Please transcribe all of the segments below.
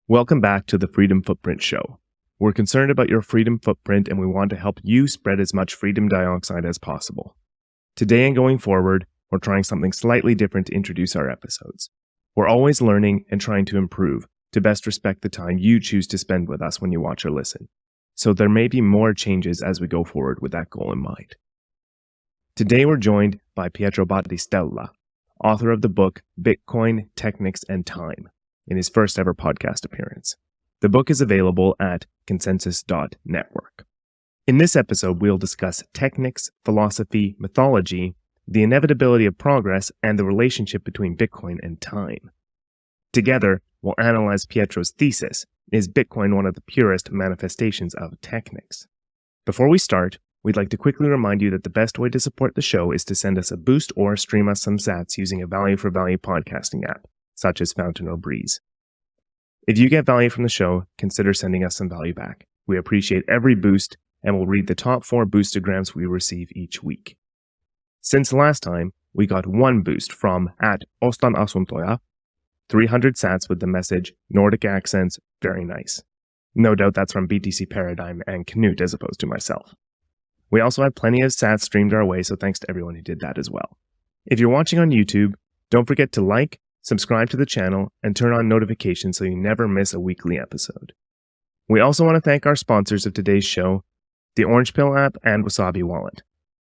Welcome back to the Freedom Footprint Show. We're concerned about your freedom footprint and we want to help you spread as much freedom dioxide as possible. Today and going forward, we're trying something slightly different to introduce our episodes. We're always learning and trying to improve to best respect the time you choose to spend with us when you watch or listen. So there may be more changes as we go forward with that goal in mind. Today we're joined by Pietro Battistella, author of the book Bitcoin, Technics and Time, in his first ever podcast appearance. The book is available at consensus.network. In this episode, we'll discuss technics, philosophy, mythology, the inevitability of progress, and the relationship between Bitcoin and time. Together, we'll analyze Pietro's thesis, is Bitcoin one of the purest manifestations of technics? Before we start, we'd like to quickly remind you that the best way to support the show is to send us a boost or stream us some sats using a value-for-value podcasting app, such as Fountain or Breeze. If you get value from the show, consider sending us some value back. We appreciate every boost, and we'll read the top 4 boostograms we receive each week. Since last time, we got one boost from @Ostan 300 sats with the message, Nordic accents, very nice. No doubt that's from BTC Paradigm and Knut as opposed to myself. We also have plenty of sats streamed our way, so thanks to everyone who did that as well. If you're watching on YouTube, don't forget to like, subscribe to the channel, and turn on notifications so you never miss a weekly episode. We also want to thank our sponsors of today's show, the Orange Pill app and Wasabi Wallet.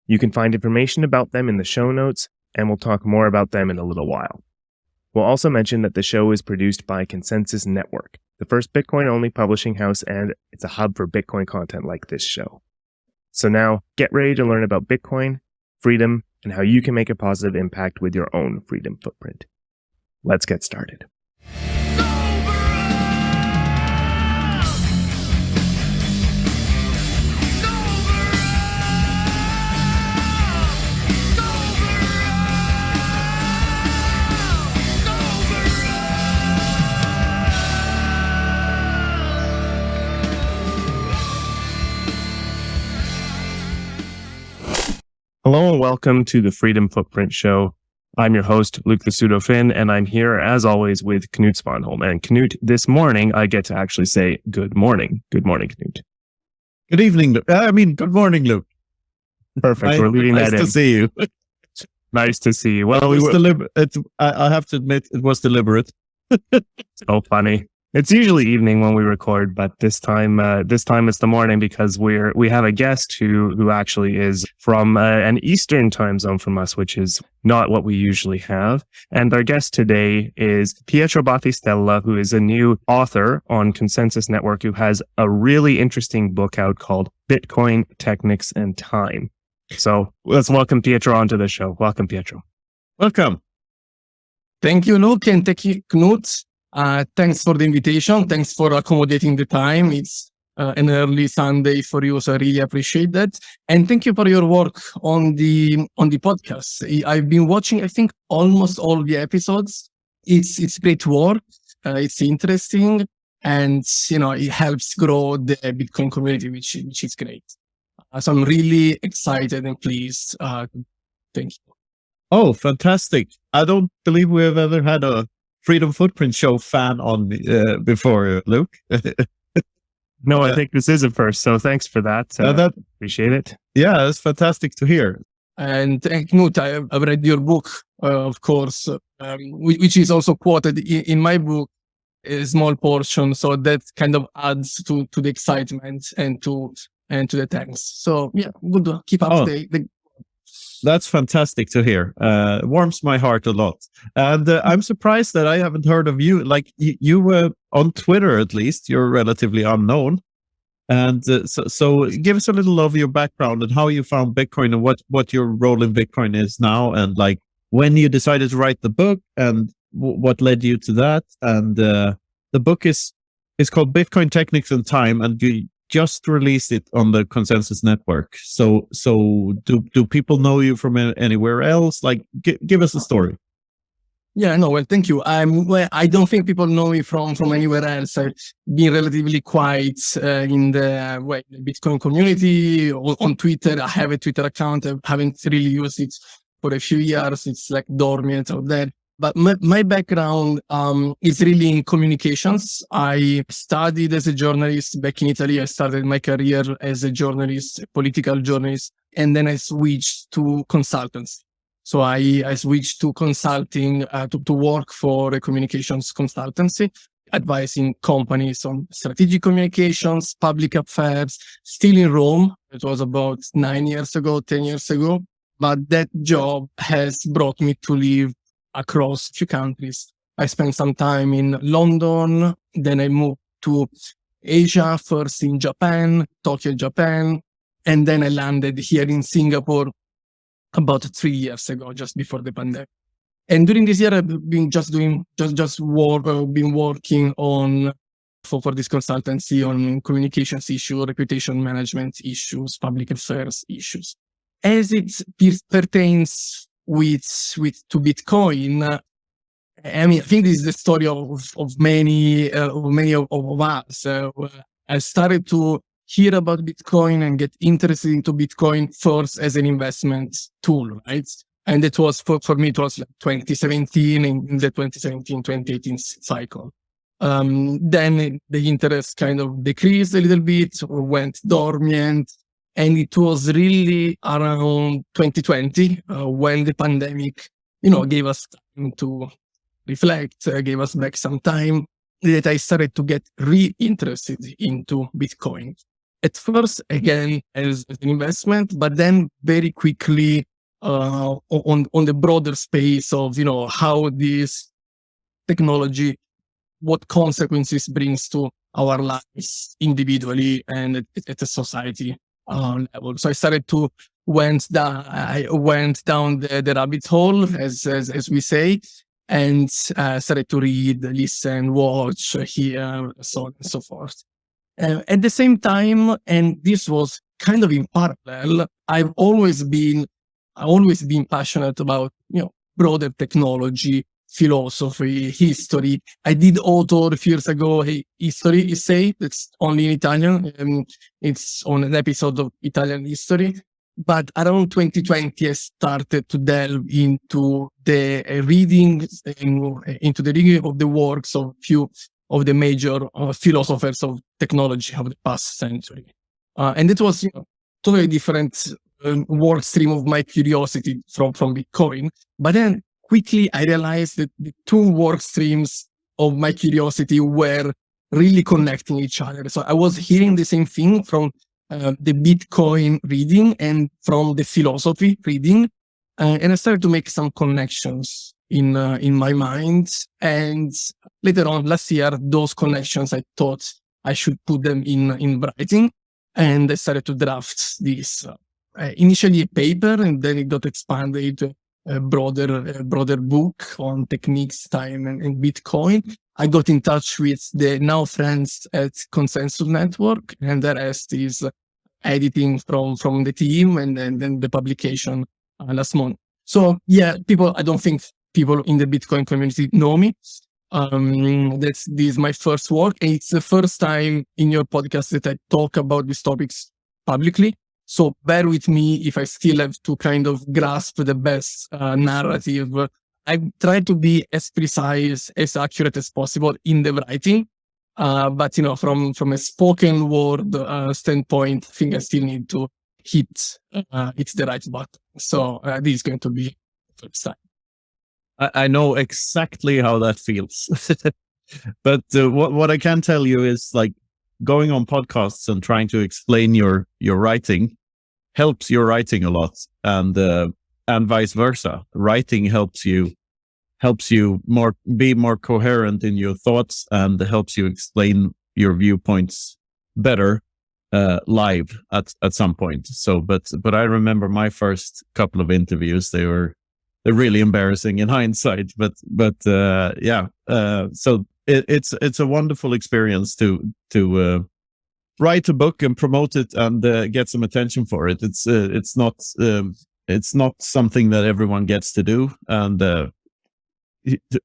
You can find information about them in the show notes, and we'll talk more about them in a little while. We'll also mention that the show is produced by Consensus Network, the first Bitcoin-only publishing house, and it's a hub for Bitcoin content like this show. So now, get ready to learn about Bitcoin, freedom, and how you can make a positive impact with your own freedom footprint. Let's get started. Hello and welcome to the Freedom Footprint Show. I'm your host, BtcPseudoFinn, and I'm here, as always, with Knut Svanholm. And Knut, this morning, I get to actually say good morning. Good morning, Knut. Good evening, Luke. Good morning, Luke. Perfect. We're leaving that in. Nice to see you. Nice to see you. Well, I have to admit, it was deliberate. So funny. It's usually evening when we record, but this time it's the morning because we have a guest who actually is from an Eastern time zone from us, which is not what we usually have. And our guest today is Pietro Battistella, who is a new author on Consensus Network, who has a really interesting book out called Bitcoin, Technics and Time. So let's welcome Pietro onto the show. Welcome, Pietro. Welcome. Thank you, Luke, and thank you, Knut. Thanks for the invitation. Thanks for accommodating the time. It's an early Sunday for you, so I really appreciate that. And thank you for your work on the podcast. I've been watching, I think, almost all the episodes. It's great work. It's interesting, and it helps grow the Bitcoin community, which is great. So I'm really excited and pleased. Thank you. Oh, fantastic! I don't believe we have ever had a Freedom Footprint Show fan on before, Luke. No, I think this is a first, so thanks for that. Appreciate it. Yeah, it's fantastic to hear. And Knut, I've read your book, of course, which is also quoted in my book, a small portion, so that kind of adds to the excitement and to the thanks. So yeah, good to keep up the That's fantastic to hear. Warms my heart a lot. And I'm surprised that I haven't heard of you. Like you were on Twitter, at least. You're relatively unknown. And so give us a little of your background and how you found Bitcoin and what your role in Bitcoin is now. And like when you decided to write the book and what led you to that. And the book is called Bitcoin, Technics and Time. And you just released it on the Consensus Network. So do people know you from anywhere else? Like, give us a story. Yeah, no, well, thank you. I don't think people know me from anywhere else. I've been relatively quiet in the Bitcoin community on Twitter. I have a Twitter account. I haven't really used it for a few years. It's like dormant out there. But my background is really in communications. I studied as a journalist back in Italy. I started my career as a journalist, a political journalist, and then I switched to consultancy. So I switched to consulting to work for a communications consultancy, advising companies on strategic communications, public affairs, still in Rome. It was about 10 years ago. But that job has brought me to live across a few countries. I spent some time in London, then I moved to Asia, first in Japan, Tokyo, Japan, and then I landed here in Singapore about 3 years ago, just before the pandemic. And during this year, I've been been working on for this consultancy on communications issues, reputation management issues, public affairs issues. As it pertains to Bitcoin, I mean, I think this is the story of many of us. I started to hear about Bitcoin and get interested into Bitcoin first as an investment tool, right? And it was for me, it was like 2017, in the 2017-2018 cycle. Then the interest kind of decreased a little bit, or went dormant. And it was really around 2020 when the pandemic, gave us time to reflect, gave us back some time, that I started to get re-interested into Bitcoin. At first, again, as an investment, but then very quickly on the broader space of, how this technology, what consequences brings to our lives individually and at a society level. So I started to went down the rabbit hole, as we say, and started to read, listen, watch, hear, so on and so forth. At the same time, and this was kind of in parallel, I've always been passionate about broader technology, philosophy, history. I did author a few years ago, History is Safe. It's only in Italian. It's on an episode of Italian history. But around 2020, I started to delve into the reading of the works of few of the major philosophers of technology of the past century. And it was totally different work stream of my curiosity from Bitcoin. But then quickly I realized that the two work streams of my curiosity were really connecting each other. So I was hearing the same thing from the Bitcoin reading and from the philosophy reading. And I started to make some connections in my mind. And later on last year, those connections, I thought I should put them in writing. And I started to draft this initially a paper, and then it got expanded to a broader book on techniques, time, and Bitcoin. I got in touch with the now friends at Consensus Network, and the rest is editing from the team, and then the publication last month. So yeah, I don't think people in the Bitcoin community know me. This is my first work, and it's the first time in your podcast that I talk about these topics publicly. So bear with me if I still have to kind of grasp the best narrative. I try to be as precise, as accurate as possible in the writing. But from a spoken word standpoint, I think I still need to hit the right button. So this is going to be the first time. I know exactly how that feels. But what I can tell you is, like, going on podcasts and trying to explain your writing helps your writing a lot, and vice versa. Writing helps you be more coherent in your thoughts, and helps you explain your viewpoints better live at some point. So, but I remember my first couple of interviews; they're really embarrassing in hindsight. But yeah. So it's a wonderful experience to write a book and promote it and get some attention for it. It's not something that everyone gets to do, and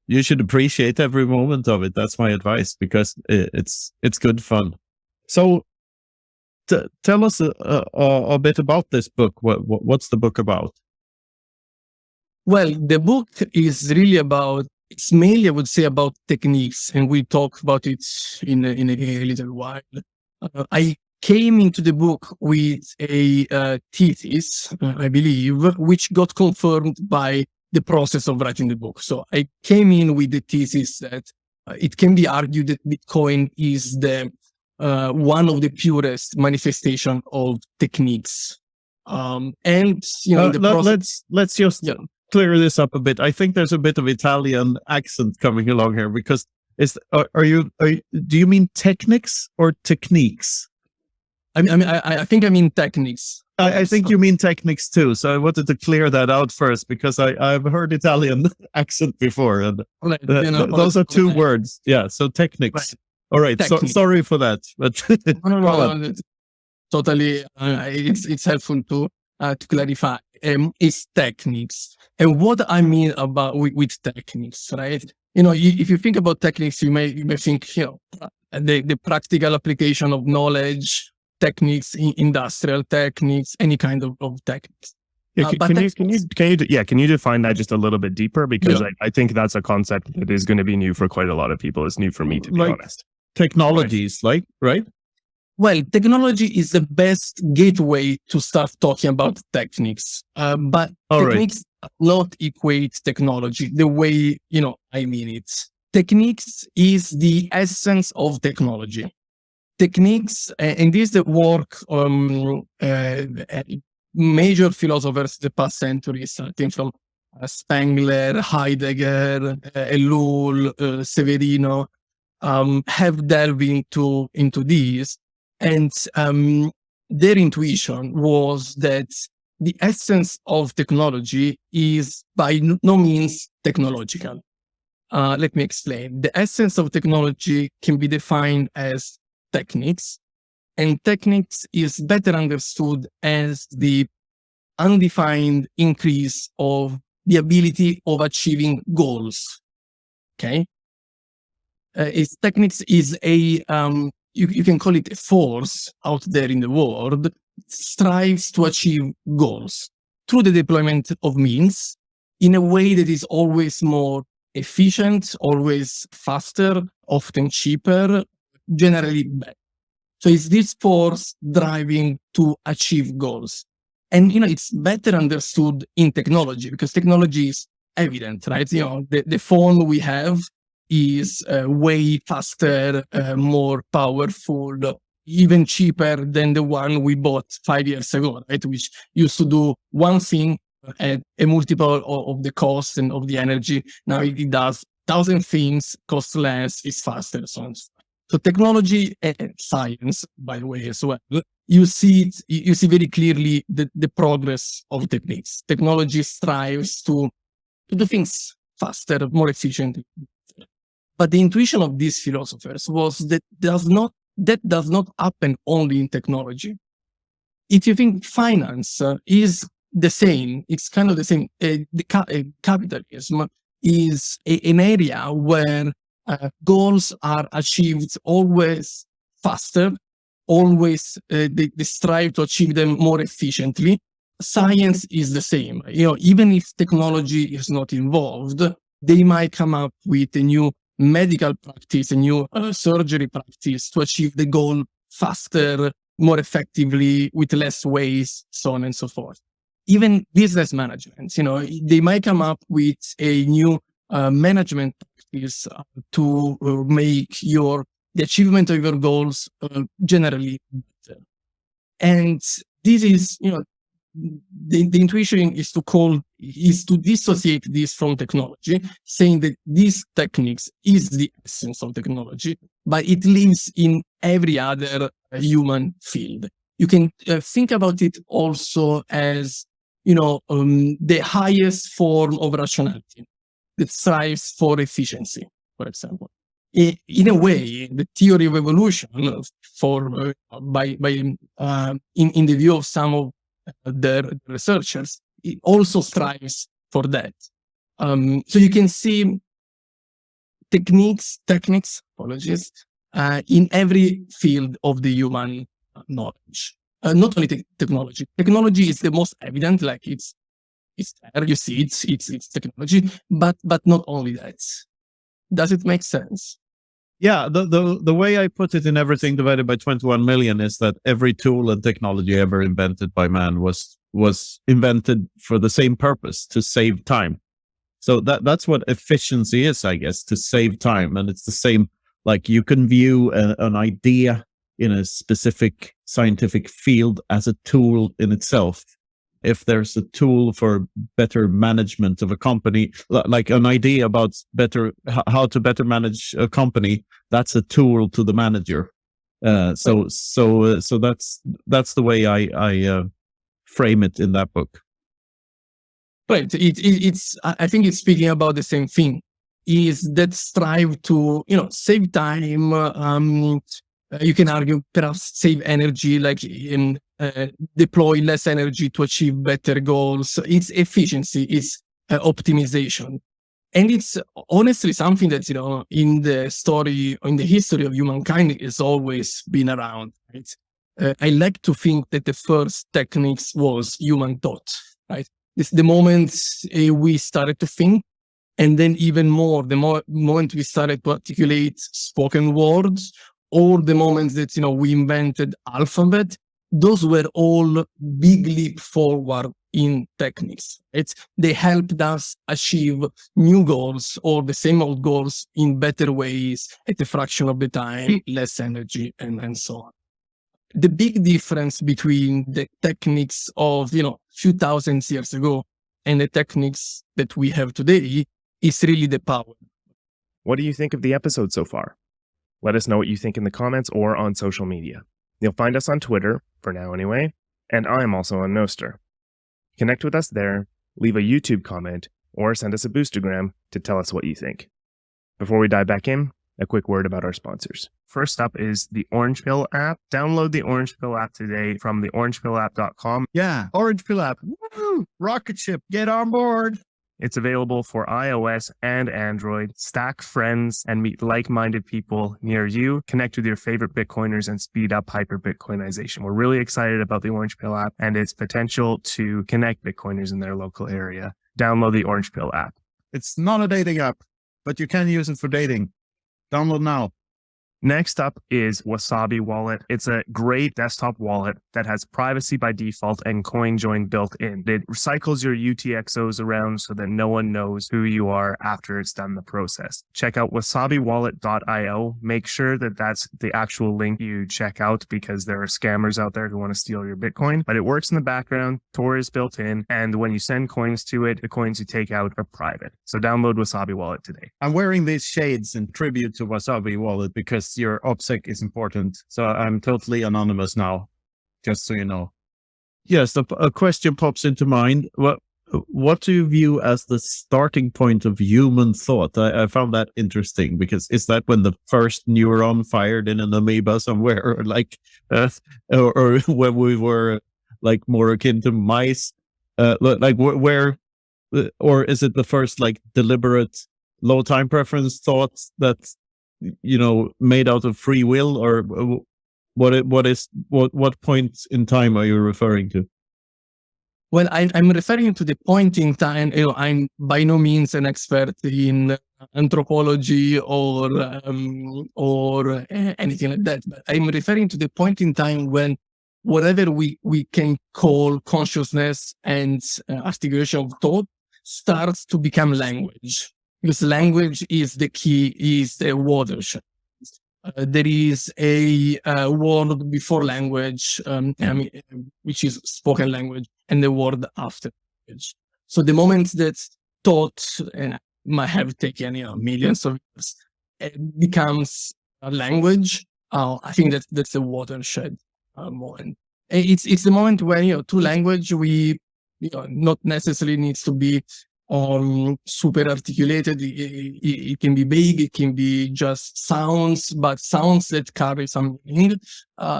you should appreciate every moment of it. That's my advice, because it's good fun. So tell us a bit about this book. What's the book about? Well, the book is really it's mainly, I would say, about techniques, and we'll talk about it in a little while. I came into the book with a thesis, I believe, which got confirmed by the process of writing the book. So I came in with the thesis that it can be argued that Bitcoin is the one of the purest manifestation of techniques. And let's just clear this up a bit. I think there's a bit of Italian accent coming along here, because do you mean technics or techniques? I think I mean techniques. I think you mean techniques too. So I wanted to clear that out first, because I've heard Italian accent before, and those are two words. Yeah, so techniques. Right. All right. So, sorry for that, but no, totally. It's helpful to clarify. It's techniques, and what I mean about with techniques, right? If you think about techniques, you may think, the practical application of knowledge, techniques, industrial techniques, any kind of techniques. Yeah, can you define that just a little bit deeper? Because I think that's a concept that is going to be new for quite a lot of people. It's new for me, to be honest. Technologies, right? Well, technology is the best gateway to start talking about techniques. But techniques not equate technology the way, I mean it. Techniques is the essence of technology. Techniques, and this is the work major philosophers the past centuries, starting from Spengler, Heidegger, Ellul, Severino, have delved into these. And their intuition was that the essence of technology is by no means technological. Let me explain. The essence of technology can be defined as techniques, and techniques is better understood as the undefined increase of the ability of achieving goals. Okay? Techniques is a you can call it a force out there in the world, strives to achieve goals through the deployment of means in a way that is always more efficient, always faster, often cheaper, generally better. So it's this force driving to achieve goals. And, it's better understood in technology, because technology is evident, right? The phone we have is way faster, more powerful, even cheaper than the one we bought 5 years ago, right? Which used to do one thing at a multiple of the cost and of the energy. Now it does 1,000 things, costs less, is faster, so on. So technology and science, by the way, as well, you see very clearly the progress of techniques. Technology strives to do things faster, more efficiently. But the intuition of these philosophers was that does not happen only in technology. If you think finance is the same, it's kind of the same. Capitalism is an area where goals are achieved always faster, always they strive to achieve them more efficiently. Science is the same. Even if technology is not involved, they might come up with a new medical practice, a new surgery practice to achieve the goal faster, more effectively, with less waste, so on and so forth. Even business management, they might come up with a new management practice to make the achievement of your goals generally better. And this is, the intuition is to dissociate this from technology, saying that these techniques is the essence of technology, but it lives in every other human field. You can think about it also as, the highest form of rationality that strives for efficiency, for example. In a way, the theory of evolution, in the view of some of the researchers, it also strives for that. So you can see techniques, in every field of the human knowledge. Not only technology. Technology is the most evident, like it's It's there, you see it's technology, but not only that. Does it make sense? Yeah, the way I put it in Everything Divided by 21 Million is that every tool and technology ever invented by man was invented for the same purpose, to save time. So that's what efficiency is, I guess, to save time. And it's the same, like you can view an idea in a specific scientific field as a tool in itself. If there's a tool for better management of a company, like an idea about how to better manage a company, that's a tool to the manager. So that's the way I frame it in that book. Right. It's I think it's speaking about the same thing. Is that strive to save time? You can argue perhaps save energy, like in deploy less energy to achieve better goals. It's efficiency. It's optimization, and it's honestly something that in the story, in the history of humankind, has always been around. Right? I like to think that the first techniques was human thought. Right. It's the moment we started to think, and then even more, the moment we started to articulate spoken words, or the moments that we invented alphabet. Those were all big leap forward in techniques. They helped us achieve new goals or the same old goals in better ways at a fraction of the time, less energy, and so on. The big difference between the techniques of few thousand years ago and the techniques that we have today is really the power. What do you think of the episode so far? Let us know what you think in the comments or on social media. You'll find us on Twitter, for now anyway, and I'm also on Nostr. Connect with us there, leave a YouTube comment, or send us a boostergram to tell us what you think. Before we dive back in, a quick word about our sponsors. First up is the Orange Pill app. Download the Orange Pill app today from theorangepillapp.com. Yeah, Orange Pill app. Woo! Rocket ship, get on board. It's available for iOS and Android. Stack friends and meet like-minded people near you. Connect with your favorite Bitcoiners and speed up hyper-Bitcoinization. We're really excited about the Orange Pill app and its potential to connect Bitcoiners in their local area. Download the Orange Pill app. It's not a dating app, but you can use it for dating. Download now. Next up is Wasabi Wallet. It's a great desktop wallet that has privacy by default and CoinJoin built in. It recycles your UTXOs around so that no one knows who you are after it's done the process. Check out wasabiwallet.io. Make sure that that's the actual link you check out because there are scammers out there who want to steal your Bitcoin. But it works in the background. Tor is built in. And when you send coins to it, the coins you take out are private. So download Wasabi Wallet today. I'm wearing these shades in tribute to Wasabi Wallet because your OPSEC is important. So I'm totally anonymous now, just so you know. Yes, a question pops into mind. What do you view as the starting point of human thought? I found that interesting because is that when the first neuron fired in an amoeba somewhere, or when we were like more akin to mice, where, or is it the first like deliberate low time preference thoughts that made out of free will, or what point in time are you referring to? Well, I'm referring to the point in time. I'm by no means an expert in anthropology or anything like that. But I'm referring to the point in time when whatever we can call consciousness and articulation of thought starts to become language. Because language is the key, is the watershed. There is a word before language, which is spoken language, and the word after language. So the moment that thought, and might have taken millions of years, it becomes a language. I think that's the watershed moment. It's the moment when through language we not necessarily needs to be super articulated. It can be big, it can be just sounds, but sounds that carry some meaning.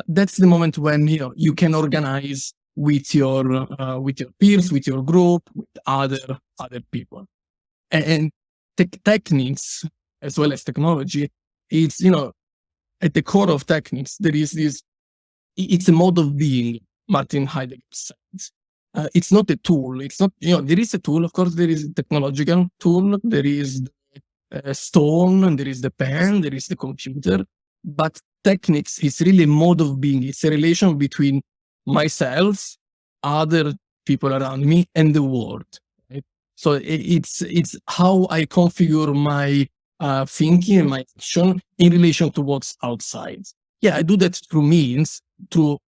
That's the moment when you can organize with your peers, with your group, with other people. And techniques as well as technology, it's at the core of techniques there is this. It's a mode of being, Martin Heidegger says. it's not a tool. It's not, there is a tool. Of course, there is a technological tool. There is the stone, and there is the pen, there is the computer. But technics is really a mode of being. It's a relation between myself, other people around me, and the world. Right? So it's how I configure my thinking and my action in relation to what's outside. Yeah, I do that through means, through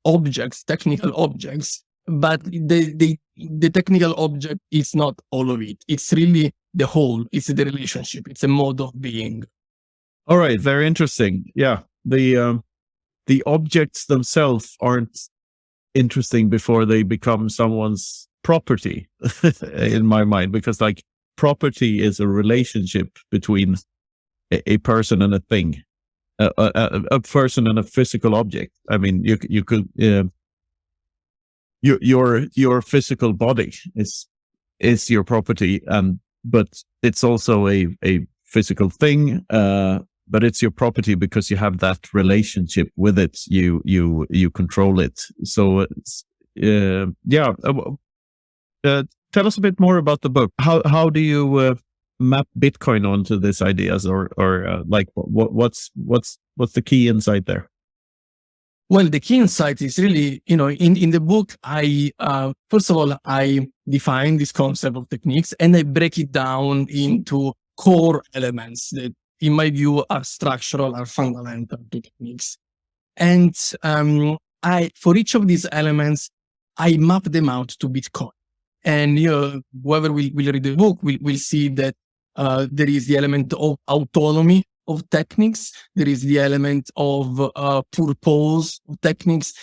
objects, technical objects, but the technical object is not all of it. It's really the whole. It's the relationship. It's a mode of being. All right, very interesting. Yeah, the objects themselves aren't interesting before they become someone's property, in my mind, because like property is a relationship between a person and a thing, a person and a physical object. I mean, you could your physical body is your property, but it's also a physical thing. But it's your property because you have that relationship with it. You control it. So it's, tell us a bit more about the book. How do you map Bitcoin onto these ideas, or like what's the key insight there? Well, the key insight is really, in the book, I first of all, I define this concept of techniques and I break it down into core elements that, in my view, are structural, are fundamental to techniques. And for each of these elements, I map them out to Bitcoin. And whoever will read the book will see that there is the element of autonomy of techniques, there is the element of purpose of techniques,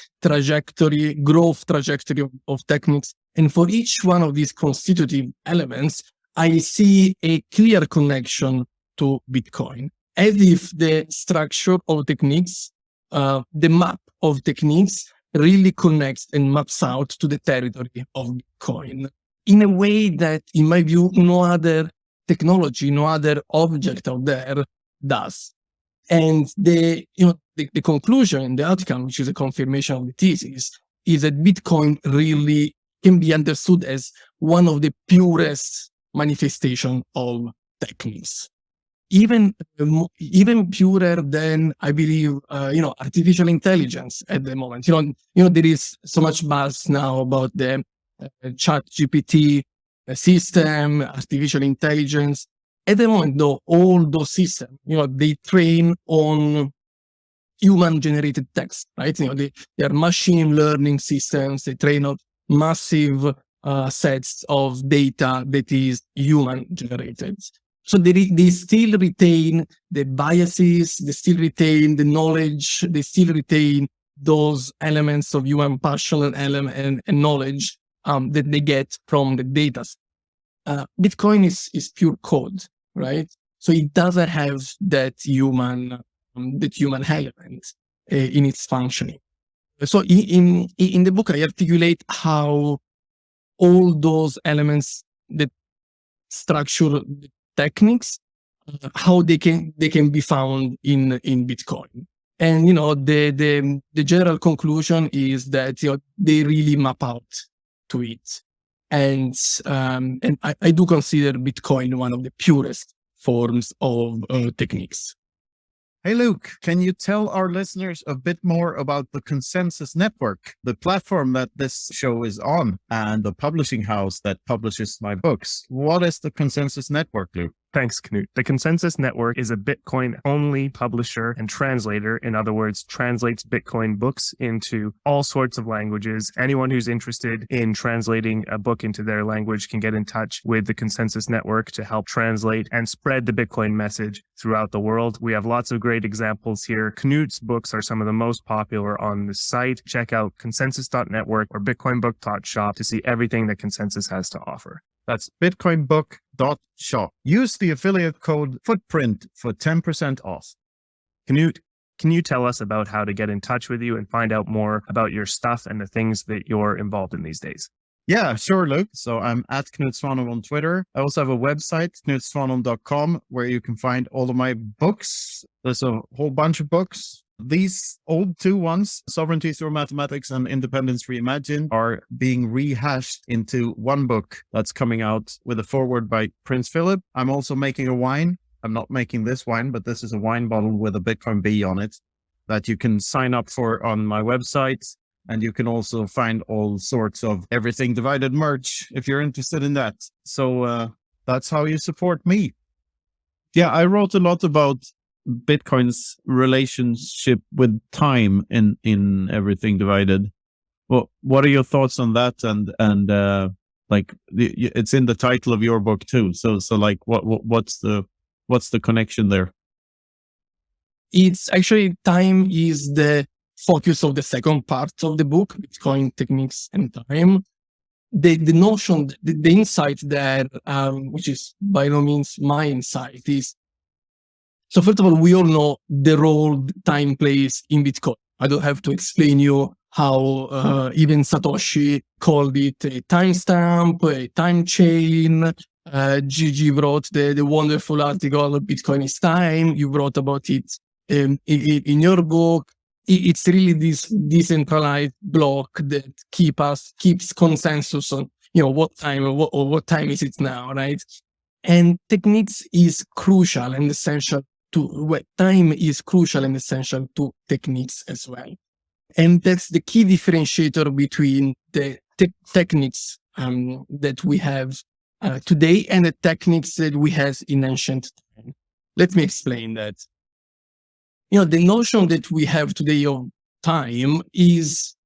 growth trajectory of techniques. And for each one of these constitutive elements, I see a clear connection to Bitcoin, as if the structure of techniques, the map of techniques really connects and maps out to the territory of Bitcoin in a way that, in my view, no other technology, no other object out there does. And the conclusion, the outcome, which is a confirmation of the thesis, is that Bitcoin really can be understood as one of the purest manifestations of techniques. Even purer than, I believe, artificial intelligence at the moment. There is so much buzz now about the ChatGPT system, artificial intelligence. At the moment, though, all those systems, they train on human-generated text, right? They are machine learning systems. They train on massive sets of data that is human-generated. So they still retain the biases, they still retain the knowledge, they still retain those elements of human passion and knowledge that they get from the data. Bitcoin is pure code, right? So it doesn't have that human element in its functioning. So in the book, I articulate how all those elements that structure techniques, how they can be found in Bitcoin. And the general conclusion is that they really map out to it. And I do consider Bitcoin one of the purest forms of techniques. Hey, Luke, can you tell our listeners a bit more about the Consensus Network, the platform that this show is on, and the publishing house that publishes my books? What is the Consensus Network, Luke? Thanks, Knut. The Consensus Network is a Bitcoin-only publisher and translator. In other words, translates Bitcoin books into all sorts of languages. Anyone who's interested in translating a book into their language can get in touch with the Consensus Network to help translate and spread the Bitcoin message throughout the world. We have lots of great examples here. Knut's books are some of the most popular on the site. Check out consensus.network or bitcoinbook.shop to see everything that Consensus has to offer. That's bitcoinbook.shop. Use the affiliate code Footprint for 10% off. Knut, can you tell us about how to get in touch with you and find out more about your stuff and the things that you're involved in these days? Yeah, sure, Luke. So I'm at Knut Svanholm on Twitter. I also have a website, knutsvanholm.com, where you can find all of my books. There's a whole bunch of books. These old two ones, Sovereignty Through Mathematics and Independence Reimagined, are being rehashed into one book that's coming out with a foreword by Prince Philip. I'm also making a wine. I'm not making this wine, but this is a wine bottle with a Bitcoin B on it that you can sign up for on my website. And you can also find all sorts of Everything Divided merch if you're interested in that. So that's how you support me. Yeah, I wrote a lot about Bitcoin's relationship with time in Everything Divided. Well, what are your thoughts on that? And like it's in the title of your book too. So like what's the connection there? It's actually time is the focus of the second part of the book, Bitcoin, Techniques and Time. The notion, the insight there, which is by no means my insight, is so first of all, we all know the role time plays in Bitcoin. I don't have to explain you how even Satoshi called it a timestamp, a time chain. Gigi wrote the wonderful article, Bitcoin is Time. You wrote about it in your book. It's really this decentralized block that keeps consensus on, what time is it now, right? And techniques is crucial and essential time is crucial and essential to techniques as well. And that's the key differentiator between the techniques that we have today and the techniques that we had in ancient time. Let me explain that. The notion that we have today of time is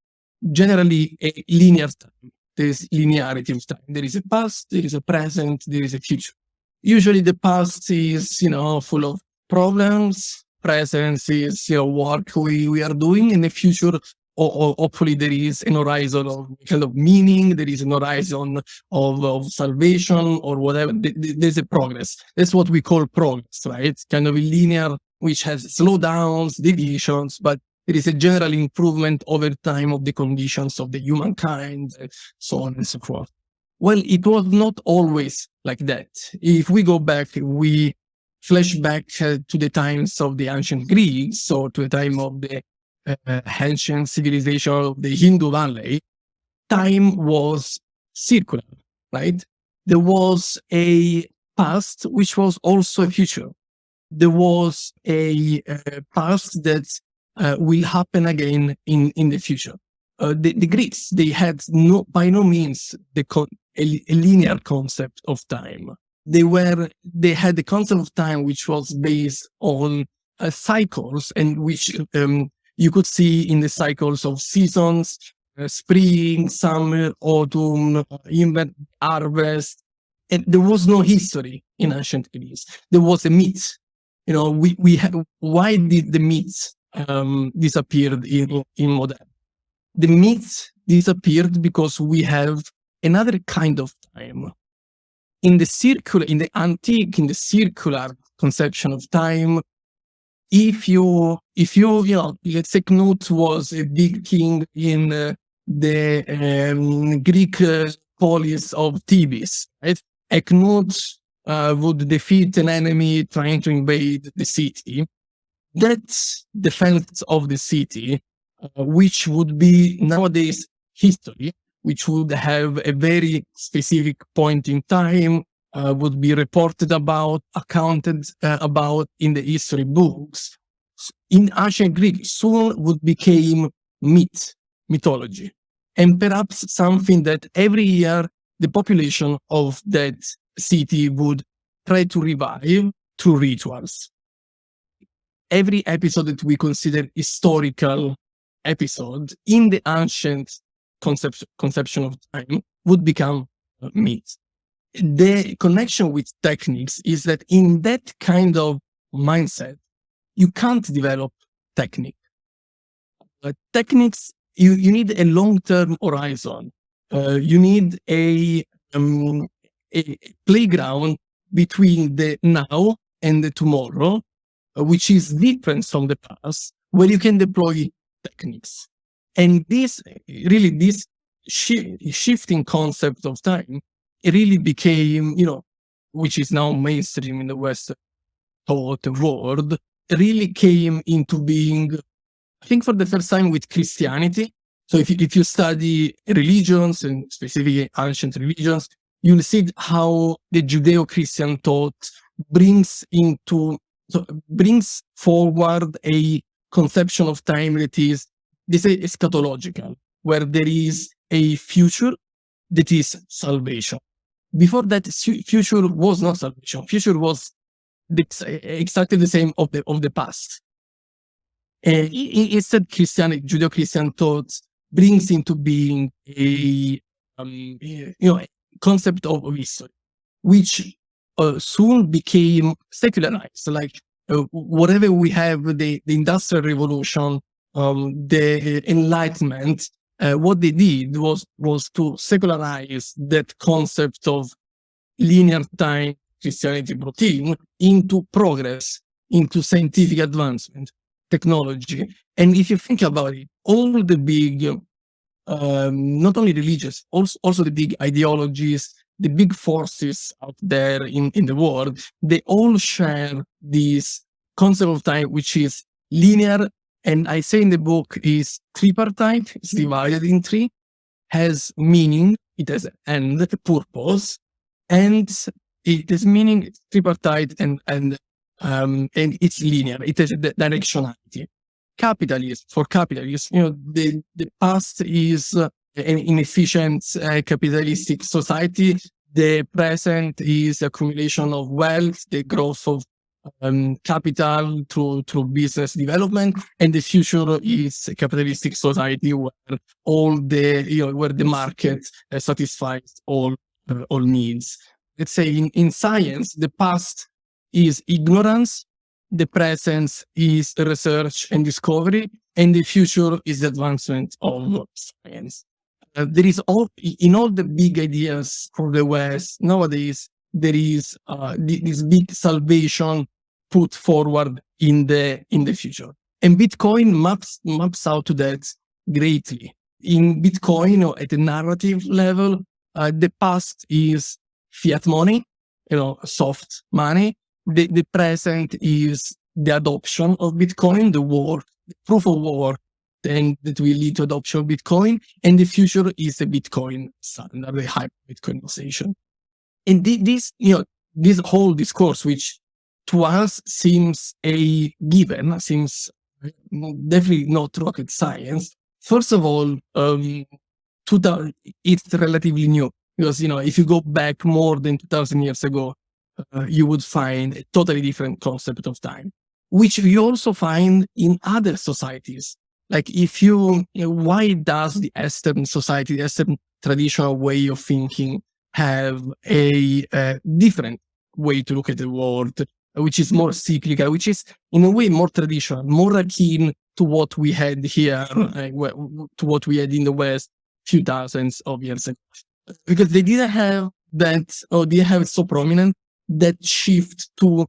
generally a linear time. There is linearity of time. There is a past, there is a present, there is a future. Usually the past is, full of problems. Present is, work we are doing. In the future, or hopefully there is an horizon of kind of meaning. There is an horizon of salvation or whatever. There's a progress. That's what we call progress, right? It's kind of a linear, which has slowdowns, deviations, but there is a general improvement over time of the conditions of the humankind, so on and so forth. Well, it was not always like that. If we go back, we flash back to the times of the ancient Greeks, so to the time of the ancient civilization of the Hindu Valley, time was circular, right? There was a past, which was also a future. There was a past that will happen again in the future. The Greeks, they had by no means a linear concept of time. They had the concept of time which was based on cycles, and which you could see in the cycles of seasons, spring, summer, autumn, harvest. And there was no history in ancient Greece. There was a myth. Why did the myths disappeared in modern? The myths disappeared because we have another kind of time. In the circular conception of time, if you let's say Knut was a big king in the Greek polis of Thebes, right? And Knut would defeat an enemy trying to invade the city. That defense of the city, which would be nowadays history, which would have a very specific point in time, would be reported about, accounted about in the history books. In ancient Greek, soon would become mythology, and perhaps something that every year the population of that city would try to revive through rituals. Every episode that we consider historical episode in the ancient conception of time would become myth. The connection with techniques is that in that kind of mindset, you can't develop technique. Techniques, you need a long-term horizon. You need a playground between the now and the tomorrow, which is different from the past, where you can deploy techniques. And this shifting concept of time, it really became, which is now mainstream in the Western thought world, really came into being I think for the first time with Christianity. So if you study religions and specifically ancient religions, you'll see how the Judeo-Christian thought brings forward a conception of time that is, they say, eschatological, where there is a future that is salvation. Before that, future was not salvation. Future was exactly the same of the past. Instead, Judeo-Christian thought brings into being a concept of history, which soon became secularized. Like whatever we have, the Industrial Revolution, the Enlightenment, what they did was to secularize that concept of linear time Christianity brought into progress, into scientific advancement, technology. And if you think about it, all the big, not only religious, also the big ideologies, the big forces out there in the world, they all share this concept of time, which is linear. And I say in the book is tripartite, it's divided in three, has meaning, it has an end, purpose, and it has meaning, tripartite, and it's linear, it has directionality. For capitalism, the past is an inefficient capitalistic society. The present is accumulation of wealth, the growth of capital through business development, and the future is a capitalistic society where where the market satisfies all needs. Let's say in science, the past is ignorance, the present is research and discovery, and the future is the advancement of science. There is in all the big ideas for the West nowadays, there is this big salvation put forward in the future, and Bitcoin maps out to that greatly. In Bitcoin, at the narrative level, the past is fiat money, soft money. The present is the adoption of Bitcoin, the proof of work, then that will lead to adoption of Bitcoin, and the future is the Bitcoin standard, the hyper Bitcoinization. And this whole discourse, which to us seems a given, seems definitely not rocket science. First of all, it's relatively new, because if you go back more than 2,000 years ago, you would find a totally different concept of time, which you also find in other societies. Like why does the Eastern society, the Eastern traditional way of thinking have a different way to look at the world, which is more cyclical, which is in a way more traditional, more akin to what we had here, to what we had in the West few thousands of years ago. Because they didn't have that, or they have it so prominent, that shift to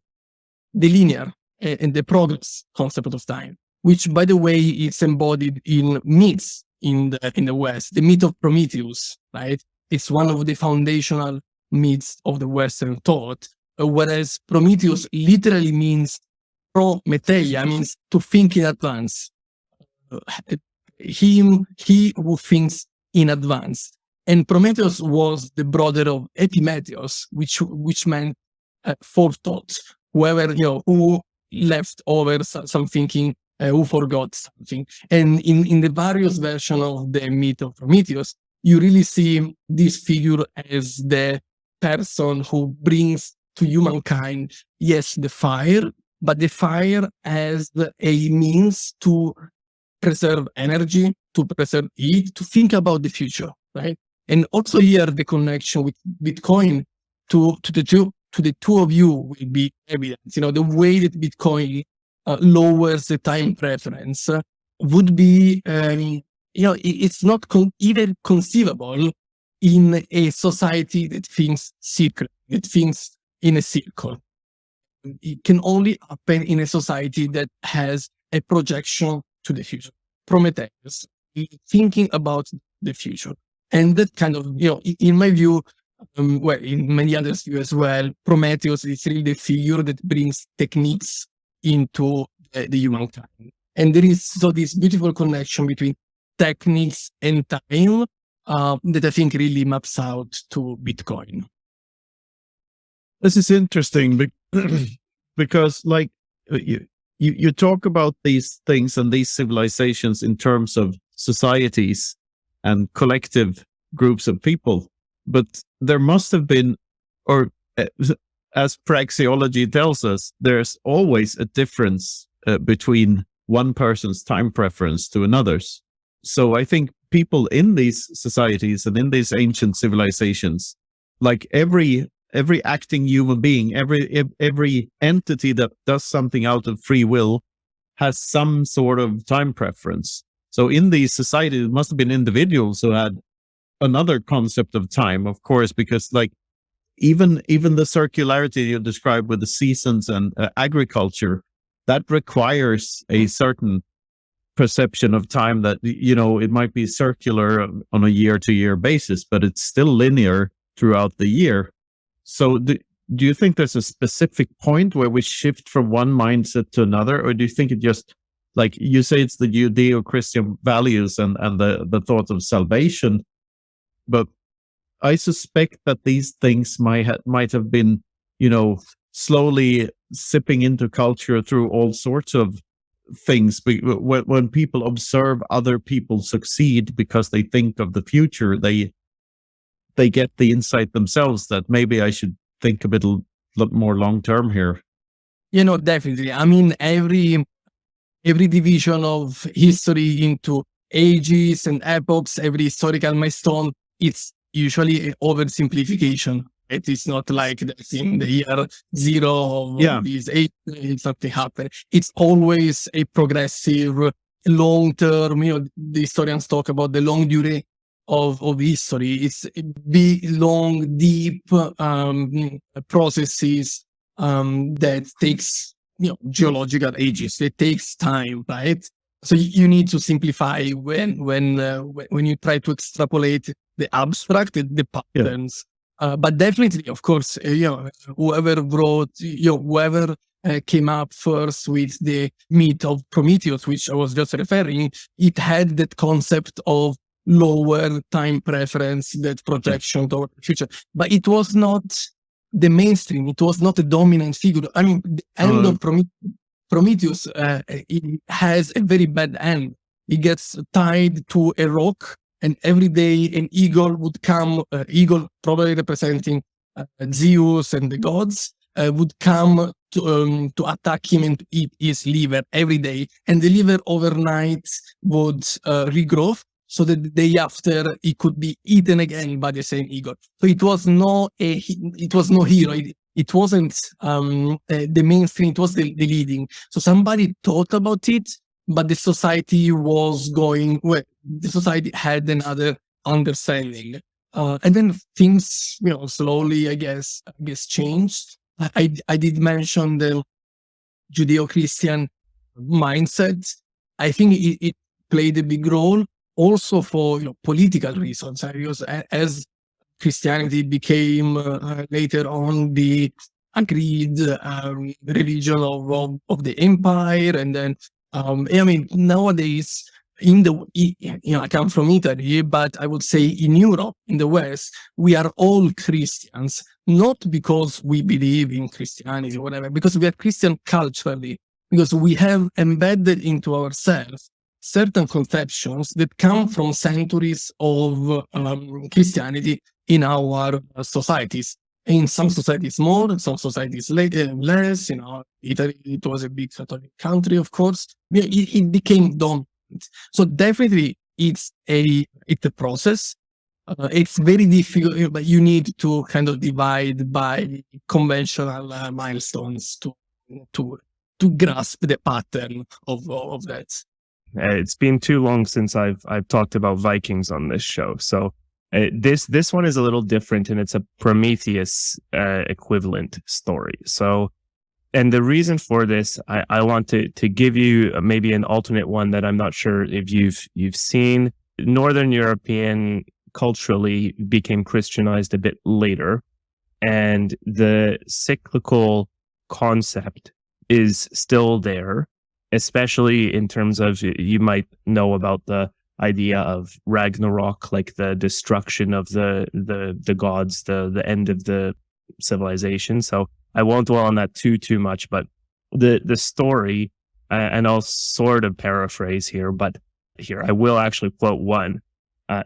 the linear and the progress concept of time, which, by the way, is embodied in myths in the West. The myth of Prometheus, right? It's one of the foundational myths of the Western thought, whereas Prometheus literally means prometheia, means to think in advance. He who thinks in advance. And Prometheus was the brother of Epimetheus, which meant forethought. Whoever who left over some thinking, who forgot something. And in the various versions of the myth of Prometheus, you really see this figure as the person who brings to humankind, yes, the fire, but the fire as a means to preserve energy, to preserve heat, to think about the future, right? And also here, the connection with Bitcoin to the two of you will be evident. The way that Bitcoin lowers the time preference would be, it's not even conceivable in a society that thinks circular, that thinks in a circle. It can only happen in a society that has a projection to the future. Prometheus, thinking about the future. And that kind of, in my view, well, in many others' view as well, Prometheus is really the figure that brings techniques into the humankind. And there is so this beautiful connection between techniques and time that I think really maps out to Bitcoin. This is interesting because, like, you talk about these things and these civilizations in terms of societies and collective groups of people, but there must have been, or as praxeology tells us, there's always a difference between one person's time preference to another's. So I think people in these societies and in these ancient civilizations, like every acting human being, every entity that does something out of free will has some sort of time preference. So in these societies, it must have been individuals who had another concept of time, of course, because like even the circularity you described with the seasons and agriculture, that requires a certain perception of time that, it might be circular on a year-to-year basis, but it's still linear throughout the year. So do you think there's a specific point where we shift from one mindset to another, or do you think it just, like you say, it's the Judeo-Christian values and the thought of salvation? But I suspect that these things might have been, slowly sipping into culture through all sorts of things. When people observe other people succeed because they think of the future, they get the insight themselves that maybe I should think a bit more long term here. Definitely. I mean, every division of history into ages and epochs, every historical milestone, it's usually an oversimplification. It is not like that in the year zero of these eight, something happened. It's always a progressive, long-term, the historians talk about the long durée of history. It's big, long, deep processes that takes geological ages. It takes time, right? So you need to simplify when you try to extrapolate the abstract, the patterns. But definitely, of course, whoever wrote, whoever came up first with the myth of Prometheus, which I was just referring, it had that concept of lower time preference, that projection toward the future. But it was not the mainstream. It was not a dominant figure. I mean, the end of Prometheus, it has a very bad end. It gets tied to a rock, and every day an eagle would come, eagle probably representing Zeus and the gods, would come to attack him and to eat his liver every day. And the liver overnight would regrow, so that the day after it could be eaten again by the same eagle. So it was no hero. It wasn't the mainstream. It was the leading. So somebody thought about it, but the society was going. Well, the society had another understanding, and then things, slowly, I guess, changed. I did mention the Judeo-Christian mindset. I think it played a big role. Also for political reasons, because as Christianity became later on the agreed religion of the empire, and then nowadays I come from Italy, but I would say in Europe, in the West, we are all Christians, not because we believe in Christianity or whatever, because we are Christian culturally, because we have embedded into ourselves certain conceptions that come from centuries of Christianity in our societies. In some societies more, in some societies less. Italy, it was a big Catholic country, of course. It became dominant. So definitely, it's a process. It's very difficult, but you need to kind of divide by conventional milestones to grasp the pattern of that. It's been too long since I've talked about Vikings on this show. So this one is a little different, and it's a Prometheus equivalent story. So, and the reason for this, I want to give you maybe an alternate one that I'm not sure if you've seen. Northern European culturally became Christianized a bit later, and the cyclical concept is still there. especially in terms of, you might know about the idea of Ragnarok, like the destruction of the gods, the end of the civilization. So I won't dwell on that too much, but the story, and I'll sort of paraphrase here, but here I will actually quote one.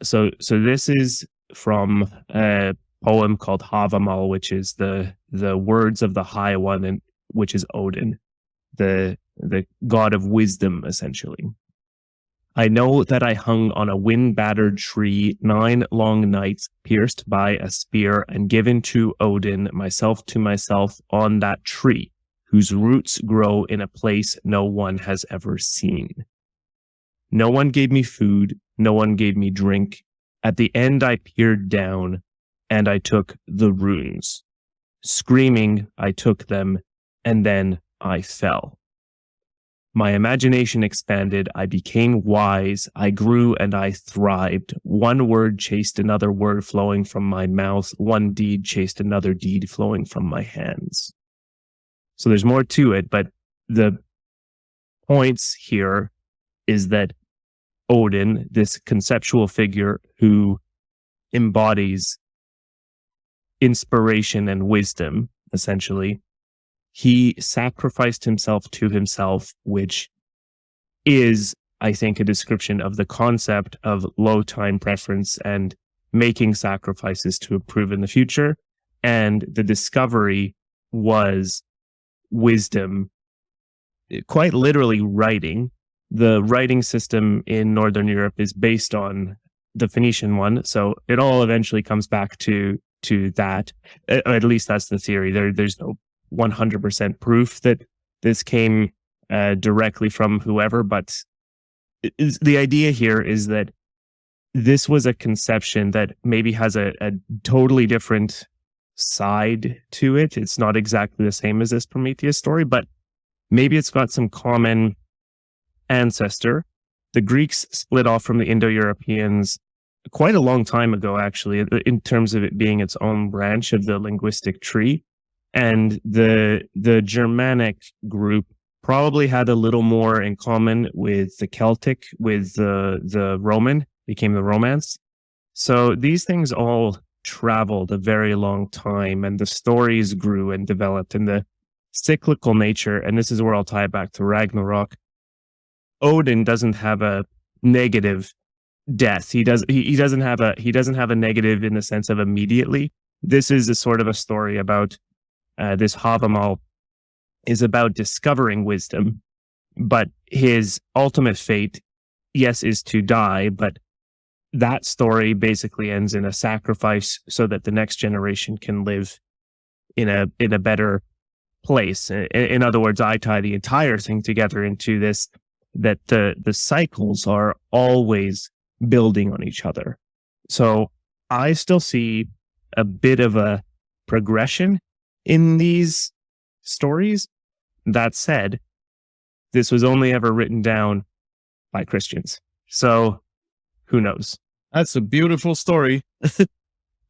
So this is from a poem called Havamal, which is the words of the High One, and which is Odin, the god of wisdom, essentially. I know that I hung on a wind-battered tree 9 long nights, pierced by a spear, and given to Odin, myself to myself, on that tree, whose roots grow in a place no one has ever seen. No one gave me food, no one gave me drink. At the end I peered down, and I took the runes. Screaming, I took them, and then I fell. My imagination expanded, I became wise, I grew and I thrived. One word chased another word flowing from my mouth, one deed chased another deed flowing from my hands. So there's more to it, but the points here is that Odin, this conceptual figure who embodies inspiration and wisdom, essentially, he sacrificed himself to himself, which is, I think, a description of the concept of low time preference and making sacrifices to improve in the future. And the discovery was wisdom, quite literally writing. The writing system in Northern Europe is based on the Phoenician one. So it all eventually comes back to that. At least that's the theory. There's no 100% proof that this came directly from whoever, but the idea here is that this was a conception that maybe has a totally different side to it. It's not exactly the same as this Prometheus story, but maybe it's got some common ancestor. The Greeks split off from the Indo-Europeans quite a long time ago, actually, in terms of it being its own branch of the linguistic tree. And the Germanic group probably had a little more in common with the Celtic, with the Roman, became the Romance. So these things all traveled a very long time, and the stories grew and developed, and the cyclical nature, and this is where I'll tie it back to Ragnarok. Odin doesn't have a negative death. He doesn't have a negative in the sense of immediately. This is a sort of a story about this Havamal is about discovering wisdom, but his ultimate fate, yes, is to die, but that story basically ends in a sacrifice so that the next generation can live in a better place. In other words, I tie the entire thing together into this, that the cycles are always building on each other. So I still see a bit of a progression in these stories. That said, this was only ever written down by Christians. So who knows? That's a beautiful story,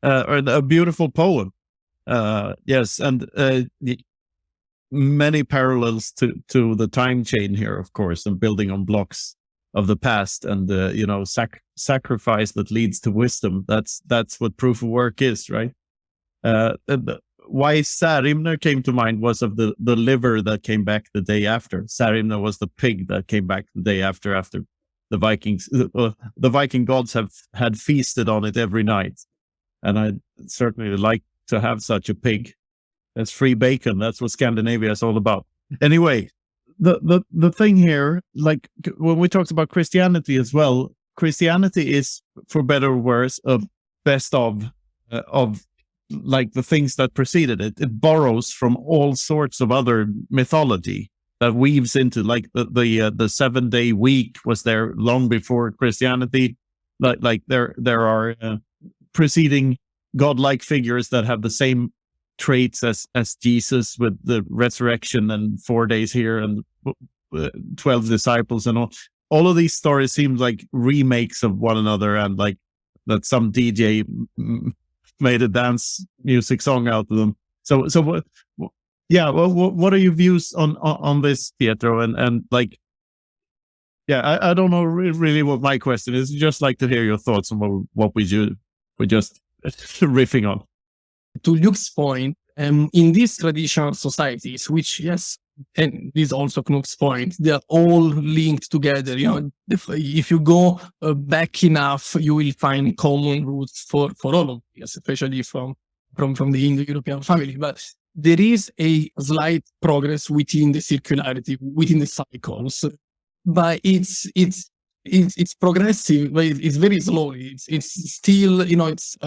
or a beautiful poem. Yes, and many parallels to the time chain here, of course, and building on blocks of the past, and sacrifice that leads to wisdom. That's what proof of work is, right? Why Sarimner came to mind was of the liver that came back the day after. Sarimner was the pig that came back the day after the Vikings. The Viking gods had feasted on it every night, and I'd certainly like to have such a pig. That's free bacon. That's what Scandinavia is all about. Anyway, the thing here, like when we talked about Christianity as well, Christianity is, for better or worse, a best of like the things that preceded it. It borrows from all sorts of other mythology that weaves into, like the 7-day week was there long before Christianity. Like there are preceding godlike figures that have the same traits as Jesus, with the resurrection and 4 days here and 12 disciples and all of these stories seem like remakes of one another, and like that some DJ made a dance music song out of them. So Yeah. Well, what are your views on this, Pietro? And like, yeah, I don't know really what my question is. Just like to hear your thoughts on what we're just riffing on. To Luke's point, in these traditional societies, which yes, and this is also Knut's point, they're all linked together. If you go back enough, you will find common roots for all of this, especially from the Indo-European family. But there is a slight progress within the circularity, within the cycles, but it's progressive, but it's very slowly. It's still, it's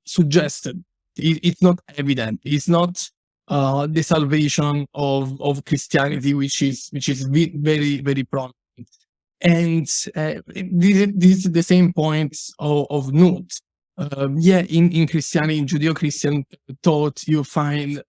suggested. It's not evident. It's not the salvation of Christianity, which is very, very prominent. And this is the same point of Knut. In Christianity, in Judeo-Christian thought, you find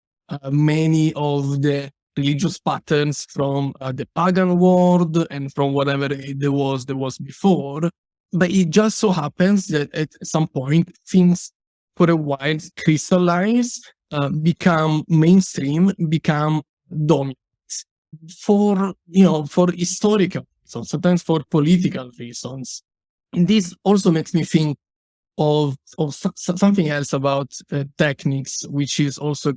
many of the religious patterns from the pagan world and from whatever there was before. But it just so happens that at some point things for a while crystallize, become mainstream, become dominant for historical reasons, sometimes for political reasons. And this also makes me think of something else about techniques, which is also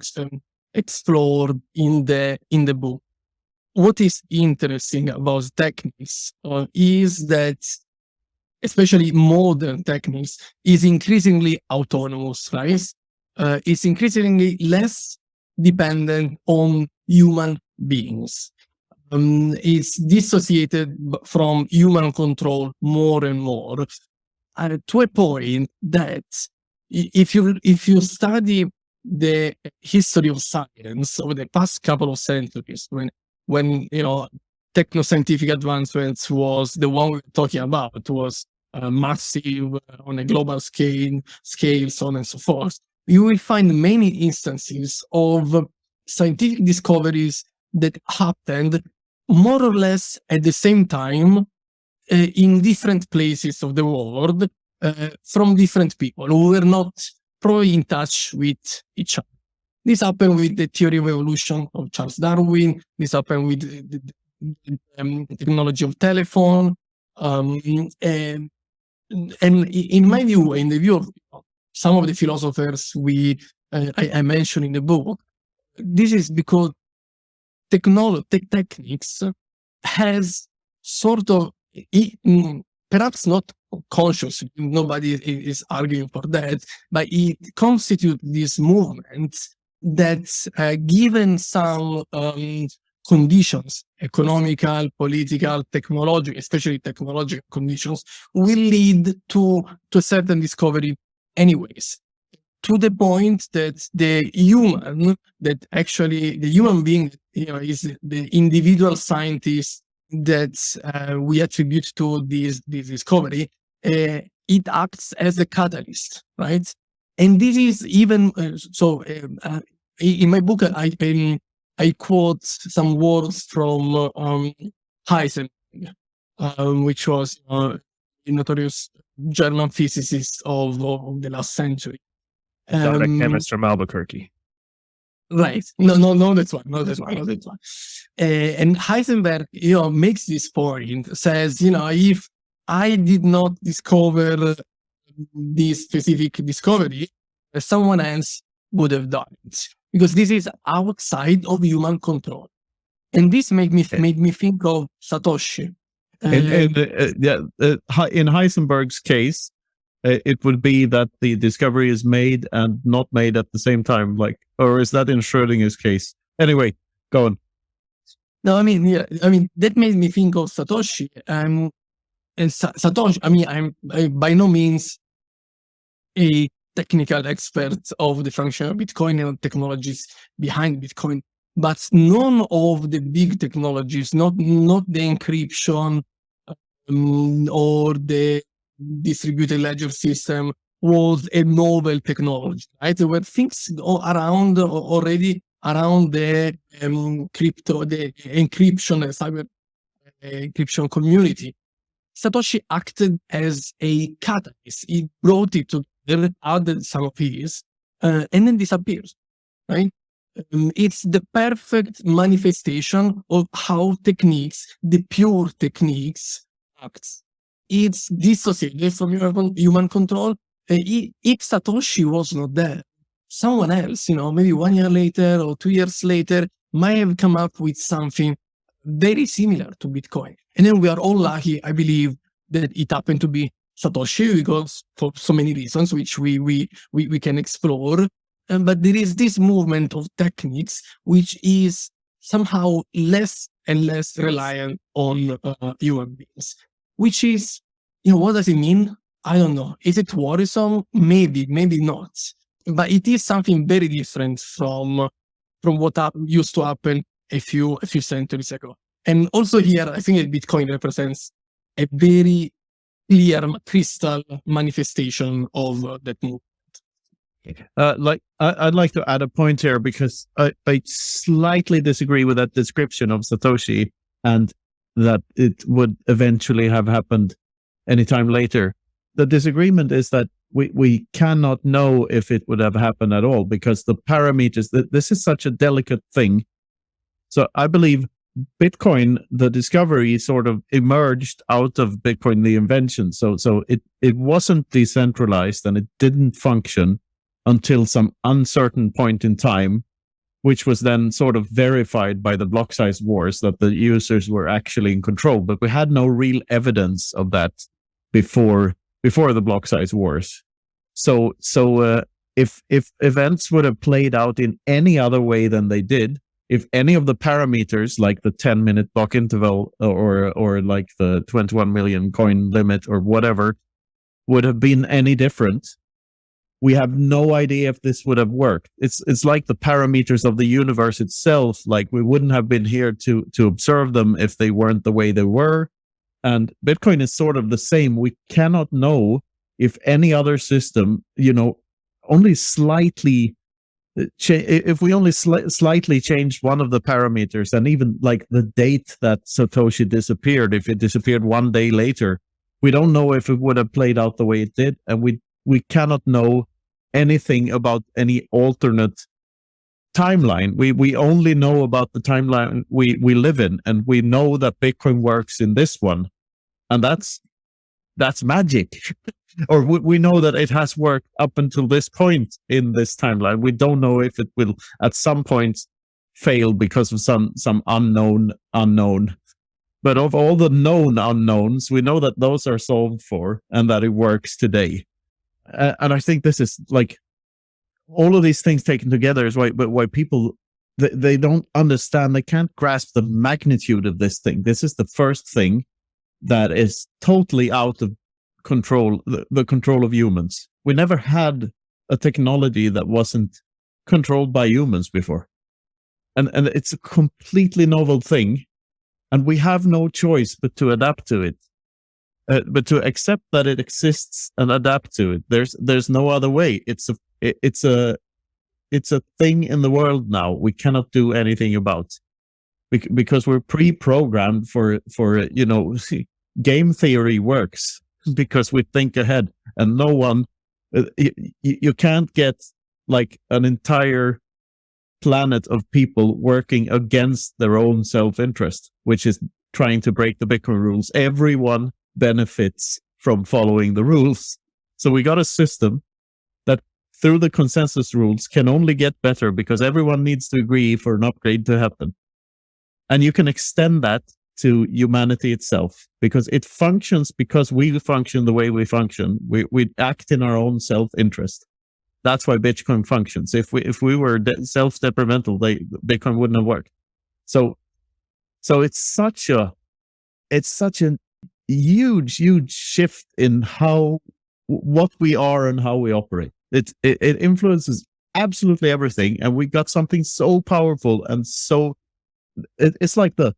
explored in the book. What is interesting about techniques is that, especially modern techniques, is increasingly autonomous, right? It's increasingly less dependent on human beings. It's dissociated from human control more and more, to a point that if you study the history of science over the past couple of centuries, when techno-scientific advancements was the one we were talking about, was massive on a global scale, so on and so forth, you will find many instances of scientific discoveries that happened more or less at the same time in different places of the world, from different people who were not probably in touch with each other. This happened with the theory of evolution of Charles Darwin. This happened with the technology of telephone. And in my view, in the view of some of the philosophers I mentioned in the book, this is because techniques has sort of, perhaps not consciously, nobody is arguing for that, but it constitutes this movement that, given some conditions, economical, political, technological, especially technological conditions, will lead to a certain discovery anyways. To the point that the human being, is the individual scientist that we attribute to this discovery, it acts as a catalyst, right? And this is even in my book, I quote some words from Heisenberg, which was a notorious German physicist of the last century. Not a chemist from Albuquerque. Right. No, that's one. And Heisenberg, makes this point, says, if I did not discover this specific discovery, someone else would have done it, because this is outside of human control. And this made me think of Satoshi. In Heisenberg's case, it would be that the discovery is made and not made at the same time, or is that in Schrodinger's case? Anyway, go on. No, that made me think of Satoshi. And Satoshi, I'm by no means a technical expert of the function of Bitcoin and technologies behind Bitcoin, but none of the big technologies, not the encryption or the distributed ledger system, was a novel technology, right? There were things already around the crypto, the encryption and cyber encryption community. Satoshi acted as a catalyst. He brought it together, added some of his, and then disappears, right? It's the perfect manifestation of how techniques, the pure techniques, acts. It's dissociated from human control. If Satoshi was not there, someone else, maybe 1 year later or 2 years later, might have come up with something very similar to Bitcoin. And then we are all lucky, I believe, that it happened to be Satoshi, because for so many reasons, which we can explore. But there is this movement of techniques which is somehow less and less reliant on human beings, which is, what does it mean? I don't know. Is it worrisome? Maybe not. But it is something very different from what used to happen a few centuries ago. And also here, I think that Bitcoin represents a very clear, crystal manifestation of that movement. I'd like to add a point here, because I slightly disagree with that description of Satoshi, and that it would eventually have happened anytime later. The disagreement is that we cannot know if it would have happened at all, because the parameters, this is such a delicate thing. So I believe Bitcoin, the discovery, sort of emerged out of Bitcoin, the invention. So it wasn't decentralized, and it didn't function until some uncertain point in time, which was then sort of verified by the block size wars, that the users were actually in control. But we had no real evidence of that before the block size wars. So if events would have played out in any other way than they did, if any of the parameters, like the 10-minute block interval or like the 21 million coin limit or whatever, would have been any different, we have no idea if this would have worked. It's like the parameters of the universe itself. Like, we wouldn't have been here to observe them if they weren't the way they were. And Bitcoin is sort of the same. We cannot know if any other system, only slightly, if we only slightly changed one of the parameters, and even like the date that Satoshi disappeared, if it disappeared 1 day later, we don't know if it would have played out the way it did. And we cannot know anything about any alternate timeline. We only know about the timeline we live in, and we know that Bitcoin works in this one, and that's magic. Or we know that it has worked up until this point in this timeline. We don't know if it will at some point fail because of some unknown. But of all the known unknowns, we know that those are solved for, and that it works today. And I think this is like, all of these things taken together is why people, they don't understand, they can't grasp the magnitude of this thing. This is the first thing that is totally out of control, the control of humans. We never had a technology that wasn't controlled by humans before. And it's a completely novel thing. And we have no choice but to adapt to it. But to accept that it exists and adapt to it. There's no other way. It's a thing in the world now. We cannot do anything about, because we're pre-programmed for game theory works because we think ahead, and no one, you can't get like an entire planet of people working against their own self-interest, which is trying to break the Bitcoin rules. Everyone benefits from following the rules. So we got a system that, through the consensus rules, can only get better because everyone needs to agree for an upgrade to happen. And you can extend that to humanity itself, because it functions because we function the way we function. We act in our own self-interest. That's why Bitcoin functions. If we were self-detrimental, Bitcoin wouldn't have worked. So it's such a huge shift in what we are and how we operate. It influences absolutely everything, and we got something so powerful and so it's like the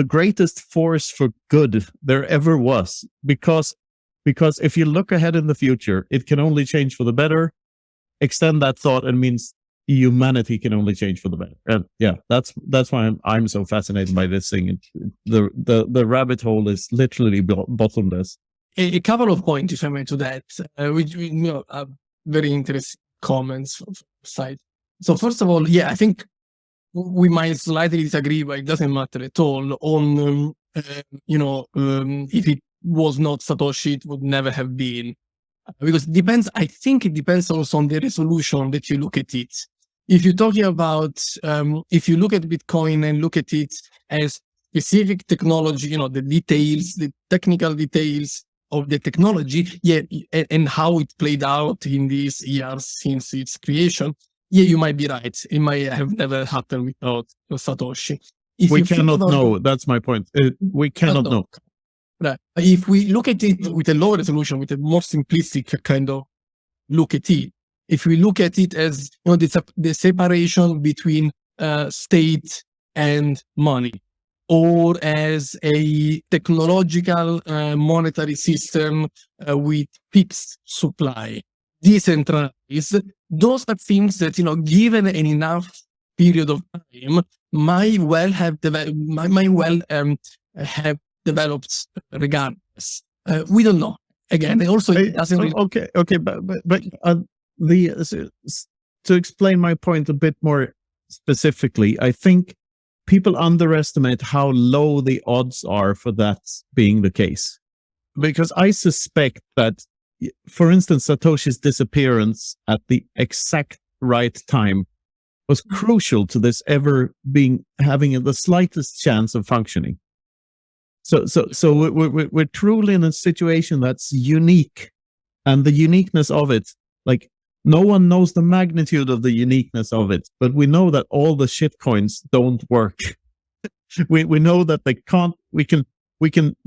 greatest force for good there ever was, because if you look ahead in the future, it can only change for the better. Extend that thought, and means humanity can only change for the better. And yeah, that's why I'm so fascinated by this thing. The rabbit hole is literally bottomless. A couple of points, if I may, to that, which are very interesting comments from side. So first of all, I think we might slightly disagree, but it doesn't matter at all on, if it was not Satoshi, it would never have been. Because it depends, I think it depends also on the resolution that you look at it. If you're talking about, if you look at Bitcoin and look at it as specific technology, the details, the technical details of the technology, and how it played out in these years since its creation, you might be right. It might have never happened without Satoshi. We cannot know. That's my point. We cannot know. Right. If we look at it with a lower resolution, with a more simplistic kind of look at it, if we look at it as the separation between state and money, or as a technological monetary system with fixed supply, decentralized, those are things that, given an enough period of time, might well have developed regardless. We don't know. Again, also it doesn't really... Okay, but to explain my point a bit more specifically, I think people underestimate how low the odds are for that being the case. Because I suspect that, for instance, Satoshi's disappearance at the exact right time was crucial to this ever having the slightest chance of functioning. So we're truly in a situation that's unique, and the uniqueness of it, like, no one knows the magnitude of the uniqueness of it, but we know that all the shitcoins don't work. we know that they can't. We can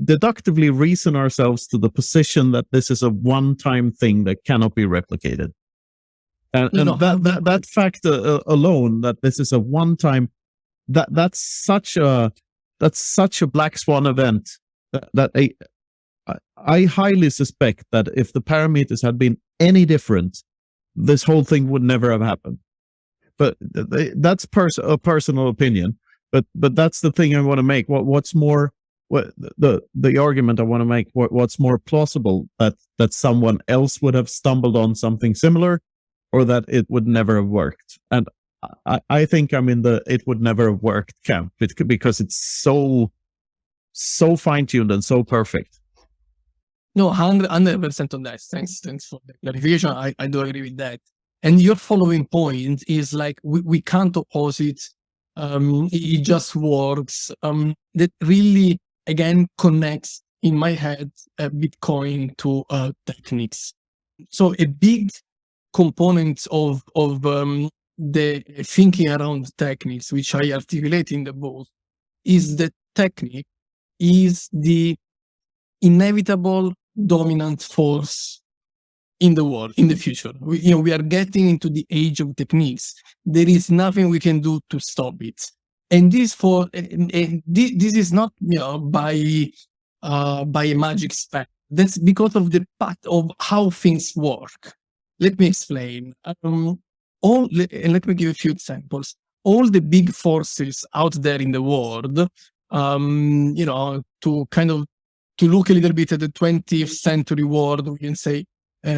deductively reason ourselves to the position that this is a one-time thing that cannot be replicated, and that fact alone, that this is a one-time, that's such a black swan event that I highly suspect that if the parameters had been any different, this whole thing would never have happened. But that's a personal opinion. But that's the thing I want to make. What's more, the argument I want to make? What's more plausible, that someone else would have stumbled on something similar, or that it would never have worked? And I think I'm in the it would never have worked camp, because it's so fine-tuned and so perfect. No, 100% on that. Thanks for the clarification. I do agree with that. And your following point is like, we can't oppose it. It just works. That really, again, connects in my head Bitcoin to techniques. So a big component of the thinking around techniques, which I articulate in the book, is that technique is the inevitable dominant force in the world, in the future. We are getting into the age of techniques. There is nothing we can do to stop it. And this is not by a magic spell. That's because of the path of how things work. Let me explain. And let me give a few examples. All the big forces out there in the world, to look a little bit at the 20th century world, we can say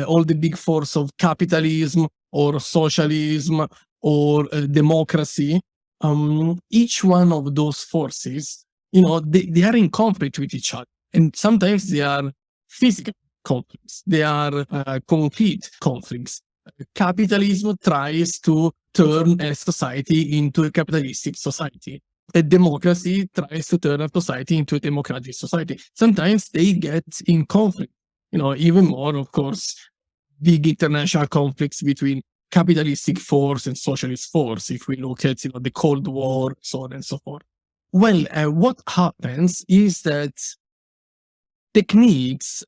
all the big force of capitalism or socialism or democracy, each one of those forces, they are in conflict with each other. And sometimes they are physical conflicts. They are concrete conflicts. Capitalism tries to turn a society into a capitalistic society. A democracy tries to turn a society into a democratic society. Sometimes they get in conflict. Even more, of course, big international conflicts between capitalistic force and socialist force. If we look at, the Cold War, so on and so forth. Well, what happens is that techniques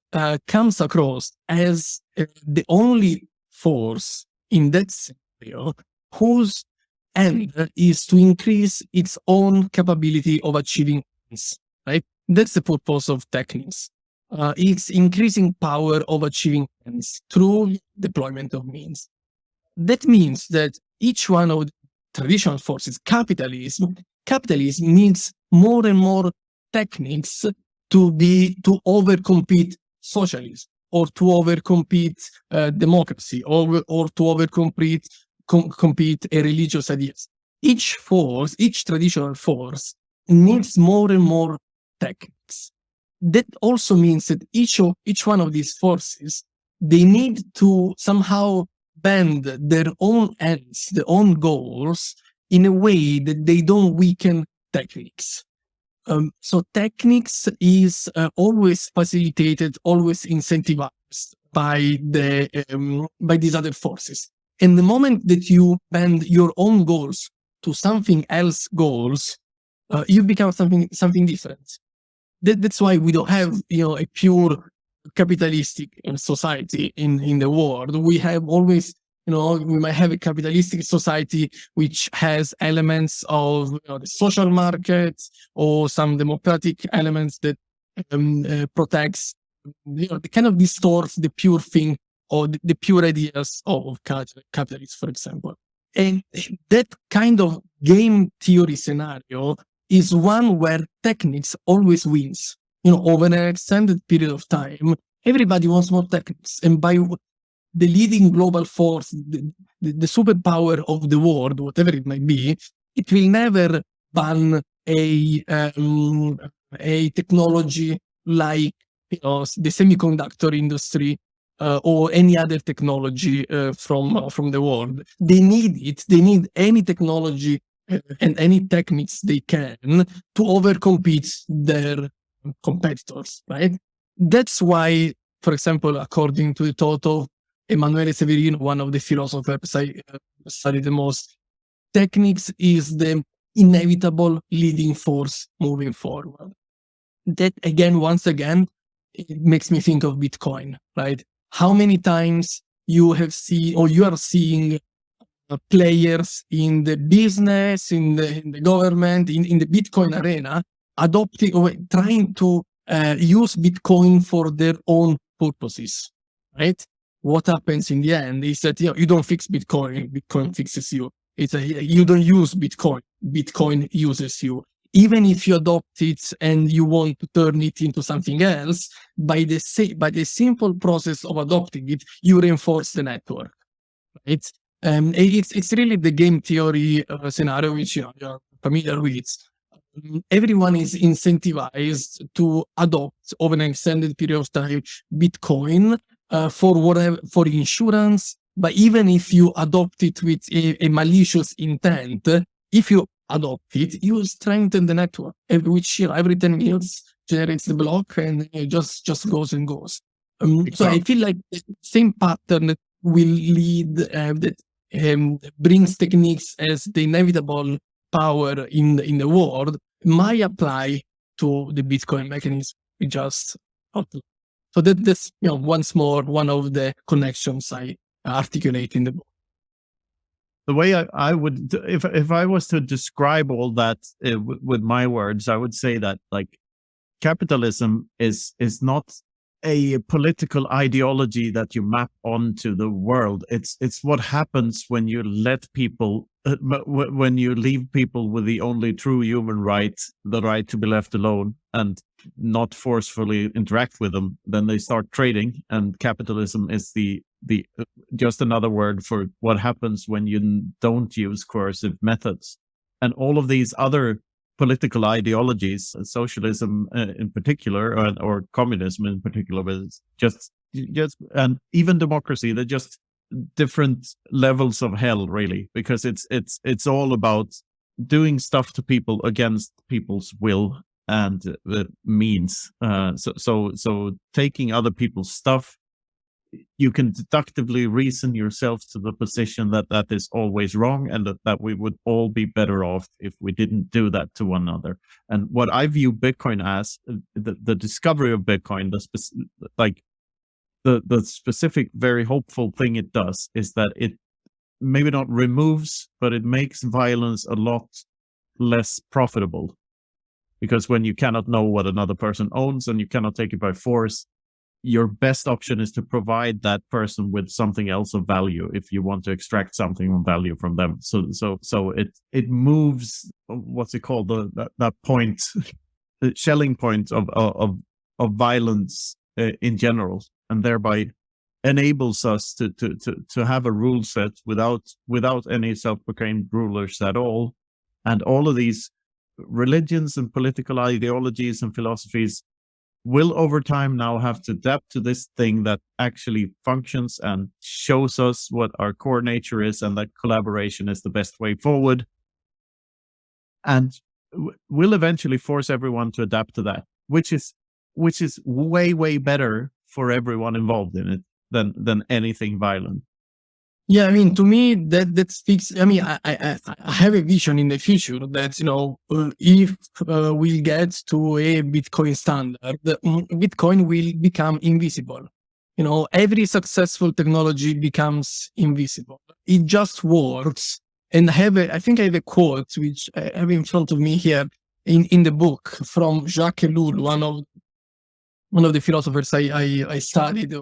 comes across as the only force in that scenario whose end is to increase its own capability of achieving ends, right? That's the purpose of techniques. It's increasing power of achieving ends through deployment of means. That means that each one of the traditional forces, capitalism needs more and more techniques to overcompete socialism, or to overcompete democracy, or to overcompete compete a religious ideas. each traditional force needs more and more techniques. That also means that each one of these forces, they need to somehow bend their own ends, their own goals, in a way that they don't weaken techniques. So techniques is always facilitated, always incentivized by these other forces. And the moment that you bend your own goals to something else goals, you become something different. That's why we don't have a pure capitalistic society in the world. We have always, we might have a capitalistic society which has elements of the social market or some democratic elements that protects, that kind of distorts the pure thing or the pure ideas of capitalism, for example. And that kind of game theory scenario is one where techniques always wins. Over an extended period of time, everybody wants more techniques. And by the leading global force, the superpower of the world, whatever it might be, it will never ban a technology like the semiconductor industry or any other technology from the world. They need it. They need any technology and any techniques they can to overcompete their competitors, right? That's why, for example, according to the thought of Emanuele Severino, one of the philosophers I study the most, techniques is the inevitable leading force moving forward. That once again, it makes me think of Bitcoin, right? How many times you have seen or you are seeing players in the business, in the government, in the Bitcoin arena, adopting or trying to use Bitcoin for their own purposes, right? What happens in the end is that you don't fix Bitcoin, Bitcoin fixes you. You don't use Bitcoin, Bitcoin uses you. Even if you adopt it and you want to turn it into something else, by the simple process of adopting it, you reinforce the network, right? It's really the game theory scenario which you're familiar with. Everyone is incentivized to adopt over an extended period of time Bitcoin for insurance. But even if you adopt it with a malicious intent, if you adopt it, you strengthen the network, which every 10 minutes generates the block and it just goes and goes. So I feel like the same pattern will lead that brings techniques as the inevitable power in the world might apply to the Bitcoin mechanism we just outlined. So that's once more one of the connections I articulate in the book. The way I would, if I was to describe all that with my words, I would say that like capitalism is not a political ideology that you map onto the world. It's what happens when you let people, when you leave people with the only true human right, the right to be left alone and not forcefully interact with them. Then they start trading, and capitalism is the just another word for what happens when you don't use coercive methods. And all of these other political ideologies, socialism in particular, or communism in particular, but it's just and even democracy, they're just different levels of hell, really, because it's all about doing stuff to people against people's will and means. So taking other people's stuff, you can deductively reason yourself to the position that is always wrong, and that we would all be better off if we didn't do that to one another. And what I view Bitcoin as, the discovery of Bitcoin, the specific, very hopeful thing it does is that it maybe not removes, but it makes violence a lot less profitable. Because when you cannot know what another person owns and you cannot take it by force, your best option is to provide that person with something else of value if you want to extract something of value from them. So it moves, what's it called, that point, the Schelling point of violence in general, and thereby enables us to have a rule set without any self-proclaimed rulers at all. And all of these religions and political ideologies and philosophies will over time now have to adapt to this thing that actually functions and shows us what our core nature is, and that collaboration is the best way forward. And will eventually force everyone to adapt to that, which is way, way better for everyone involved in it than anything violent. Yeah, I mean, to me, that speaks. I mean, I have a vision in the future that, if we get to a Bitcoin standard, Bitcoin will become invisible. Every successful technology becomes invisible. It just works. And I think I have a quote which I have in front of me here in the book from Jacques Ellul, one of the philosophers I studied.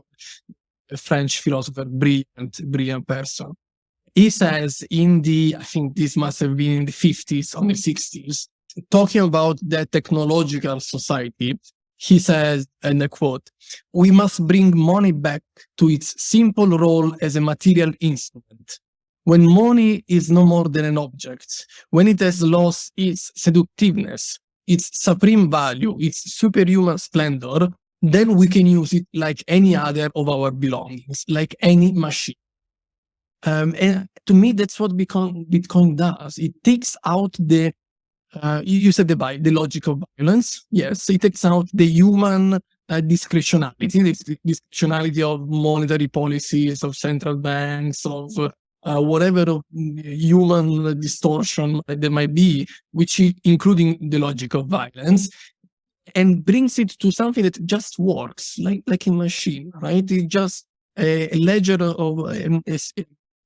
A French philosopher, brilliant person. He says I think this must have been in the 50s or the 60s, talking about the technological society, he says, and I quote, "We must bring money back to its simple role as a material instrument. When money is no more than an object, when it has lost its seductiveness, its supreme value, its superhuman splendor, then we can use it like any other of our belongings, like any machine." And to me, that's what Bitcoin does. It takes out you said the logic of violence. Yes, it takes out the human discretionality, the discretionality of monetary policies, of central banks, of whatever of human distortion there might be, which is including the logic of violence, and brings it to something that just works like a machine, right? It's just a ledger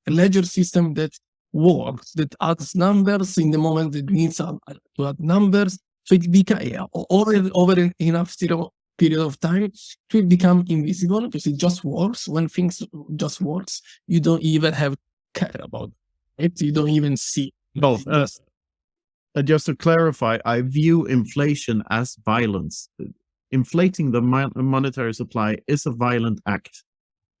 a ledger system that works, that adds numbers in the moment that needs to add numbers. So it becomes over enough period of time, it will become invisible because it just works. When things just works, you don't even have to care about it. You don't even see. No, just to clarify, I view inflation as violence. Inflating the monetary supply is a violent act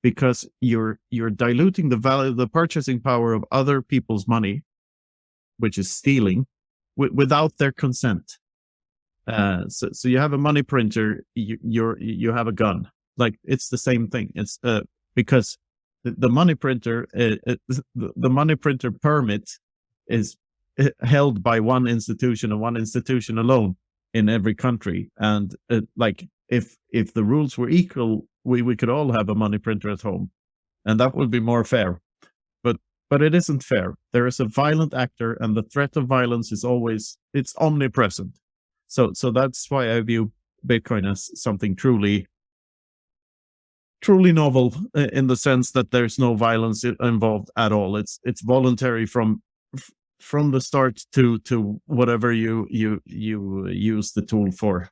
because you're diluting the value, the purchasing power of other people's money, which is stealing, without their consent. So you have a money printer, you have a gun. Like, it's the same thing. It's because the money printer, the money printer permit is held by one institution and one institution alone in every country. And if the rules were equal, we could all have a money printer at home, and that would be more fair. But it isn't fair. There is a violent actor, and the threat of violence is it's omnipresent. So that's why I view Bitcoin as something truly novel, in the sense that there's no violence involved at all. It's voluntary from the start to whatever you use the tool for.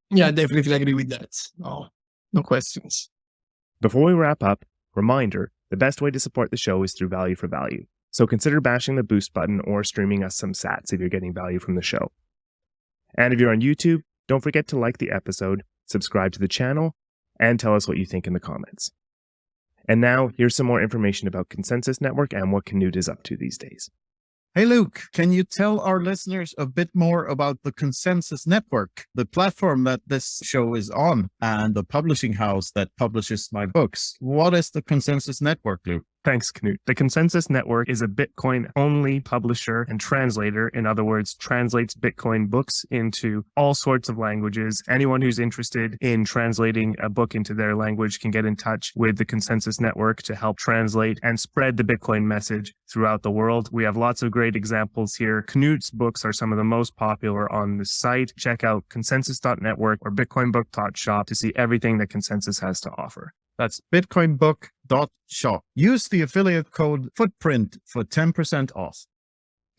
Yeah, I definitely agree with that. No questions. Before we wrap up, reminder, the best way to support the show is through value for value. So consider bashing the boost button or streaming us some sats if you're getting value from the show. And if you're on YouTube, don't forget to like the episode, subscribe to the channel, and tell us what you think in the comments. And now, here's some more information about Consensus Network and what Knut is up to these days. Hey, Luke, can you tell our listeners a bit more about the Consensus Network, the platform that this show is on, and the publishing house that publishes my books? What is the Consensus Network, Luke? Thanks, Knut. The Consensus Network is a Bitcoin-only publisher and translator. In other words, translates Bitcoin books into all sorts of languages. Anyone who's interested in translating a book into their language can get in touch with the Consensus Network to help translate and spread the Bitcoin message throughout the world. We have lots of great examples here. Knut's books are some of the most popular on the site. Check out consensus.network or bitcoinbook.shop to see everything that Consensus has to offer. That's bitcoinbook.shop. Use the affiliate code FOOTPRINT for 10% off.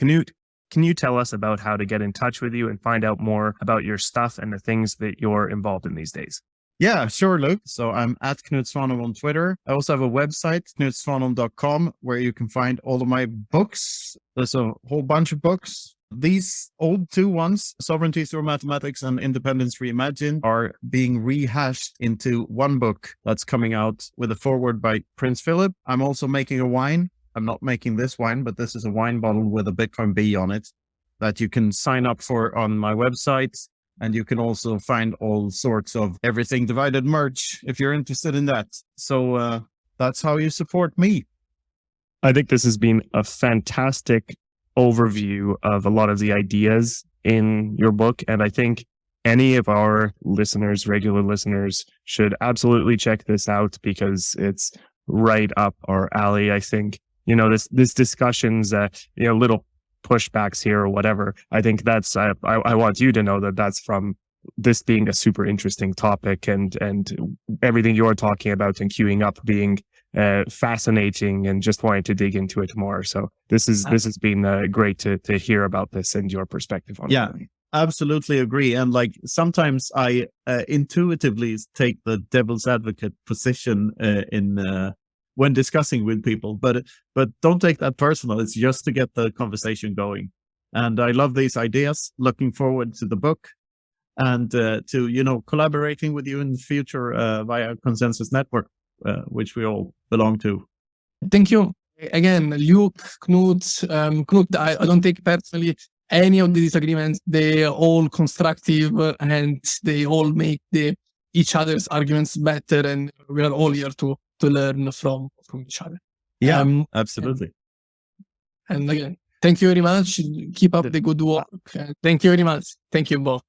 Knut, can you tell us about how to get in touch with you and find out more about your stuff and the things that you're involved in these days? Yeah, sure, Luke. So I'm at Knut Svanholm on Twitter. I also have a website, knutsvanholm.com, where you can find all of my books. There's a whole bunch of books. These old two ones, Sovereignty Through Mathematics and Independence Reimagined, are being rehashed into one book that's coming out with a foreword by Prince Philip. I'm also making a wine. I'm not making this wine, but this is a wine bottle with a Bitcoin B on it that you can sign up for on my website. And you can also find all sorts of Everything Divided merch if you're interested in that. So that's how you support me. I think this has been a fantastic overview of a lot of the ideas in your book. And I think any of our listeners, regular listeners, should absolutely check this out because it's right up our alley. I think, this discussions, little pushbacks here or whatever. I think that's, I want you to know that that's from this being a super interesting topic and everything you're talking about and queuing up being fascinating and just wanting to dig into it more. So this has been great to hear about this and your perspective on it. Yeah, absolutely agree. And like sometimes I intuitively take the devil's advocate position when discussing with people, but don't take that personal. It's just to get the conversation going. And I love these ideas. Looking forward to the book and to collaborating with you in the future via Consensus Network. Which we all belong to. Thank you. Again, Luke, Knut, I don't take personally any of the disagreements. They're all constructive and they all make each other's arguments better. And we are all here to learn from each other. Yeah, absolutely. And again, thank you very much. Keep up the good work. Thank you very much. Thank you both.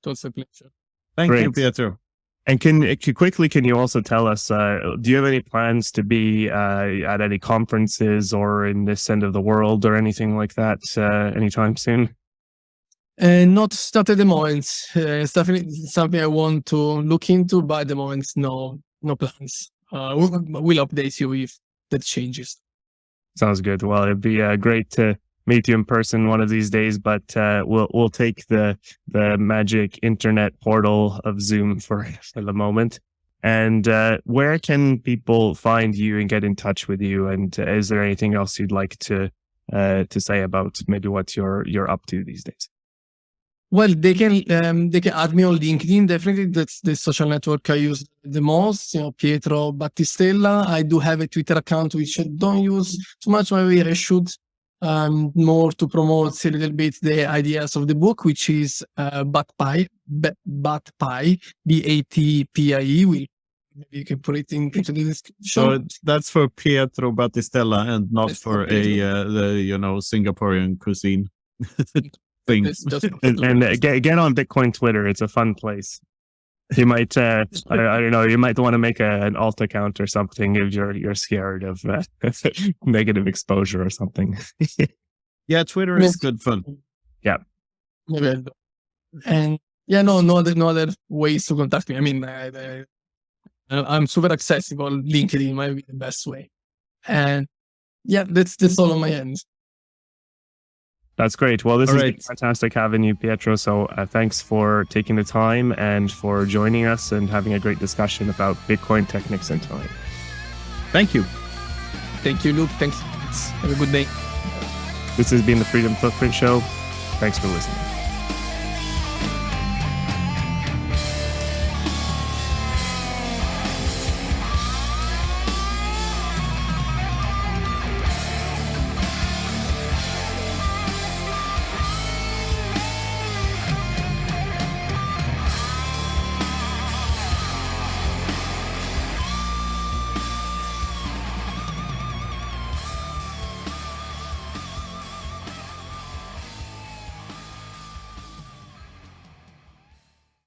It was a pleasure. Thank you, Pietro. And can you also tell us, do you have any plans to be at any conferences or in this end of the world or anything like that anytime soon? Not at the moment. It's definitely something I want to look into, but at the moment, no plans. We'll update you if that changes. Sounds good. Well, it'd be great to meet you in person one of these days, but we'll take the magic internet portal of Zoom for the moment. And where can people find you and get in touch with you? And is there anything else you'd like to say about maybe what you're up to these days? Well, they can add me on LinkedIn. Definitely, that's the social network I use the most. Pietro Battistella. I do have a Twitter account which I don't use too much. Maybe I should. More to promote a little bit the ideas of the book, which is BatPie, BatPie, BatPie. Maybe you can put it into the description. So that's for Pietro Battistella and not for the Singaporean cuisine thing. And get on Bitcoin Twitter. It's a fun place. You might, I don't know, you might want to make an alt account or something if you're scared of negative exposure or something. Yeah, Twitter is good fun. Yeah. And no other ways to contact me. I mean, I'm super accessible. LinkedIn might be the best way. And that's all on my end. That's great. Well, this has been fantastic having you, Pietro. So thanks for taking the time and for joining us and having a great discussion about Bitcoin, Technics, and Time. Thank you. Thank you, Luke. Thanks. Have a good day. This has been the Freedom Footprint Show. Thanks for listening.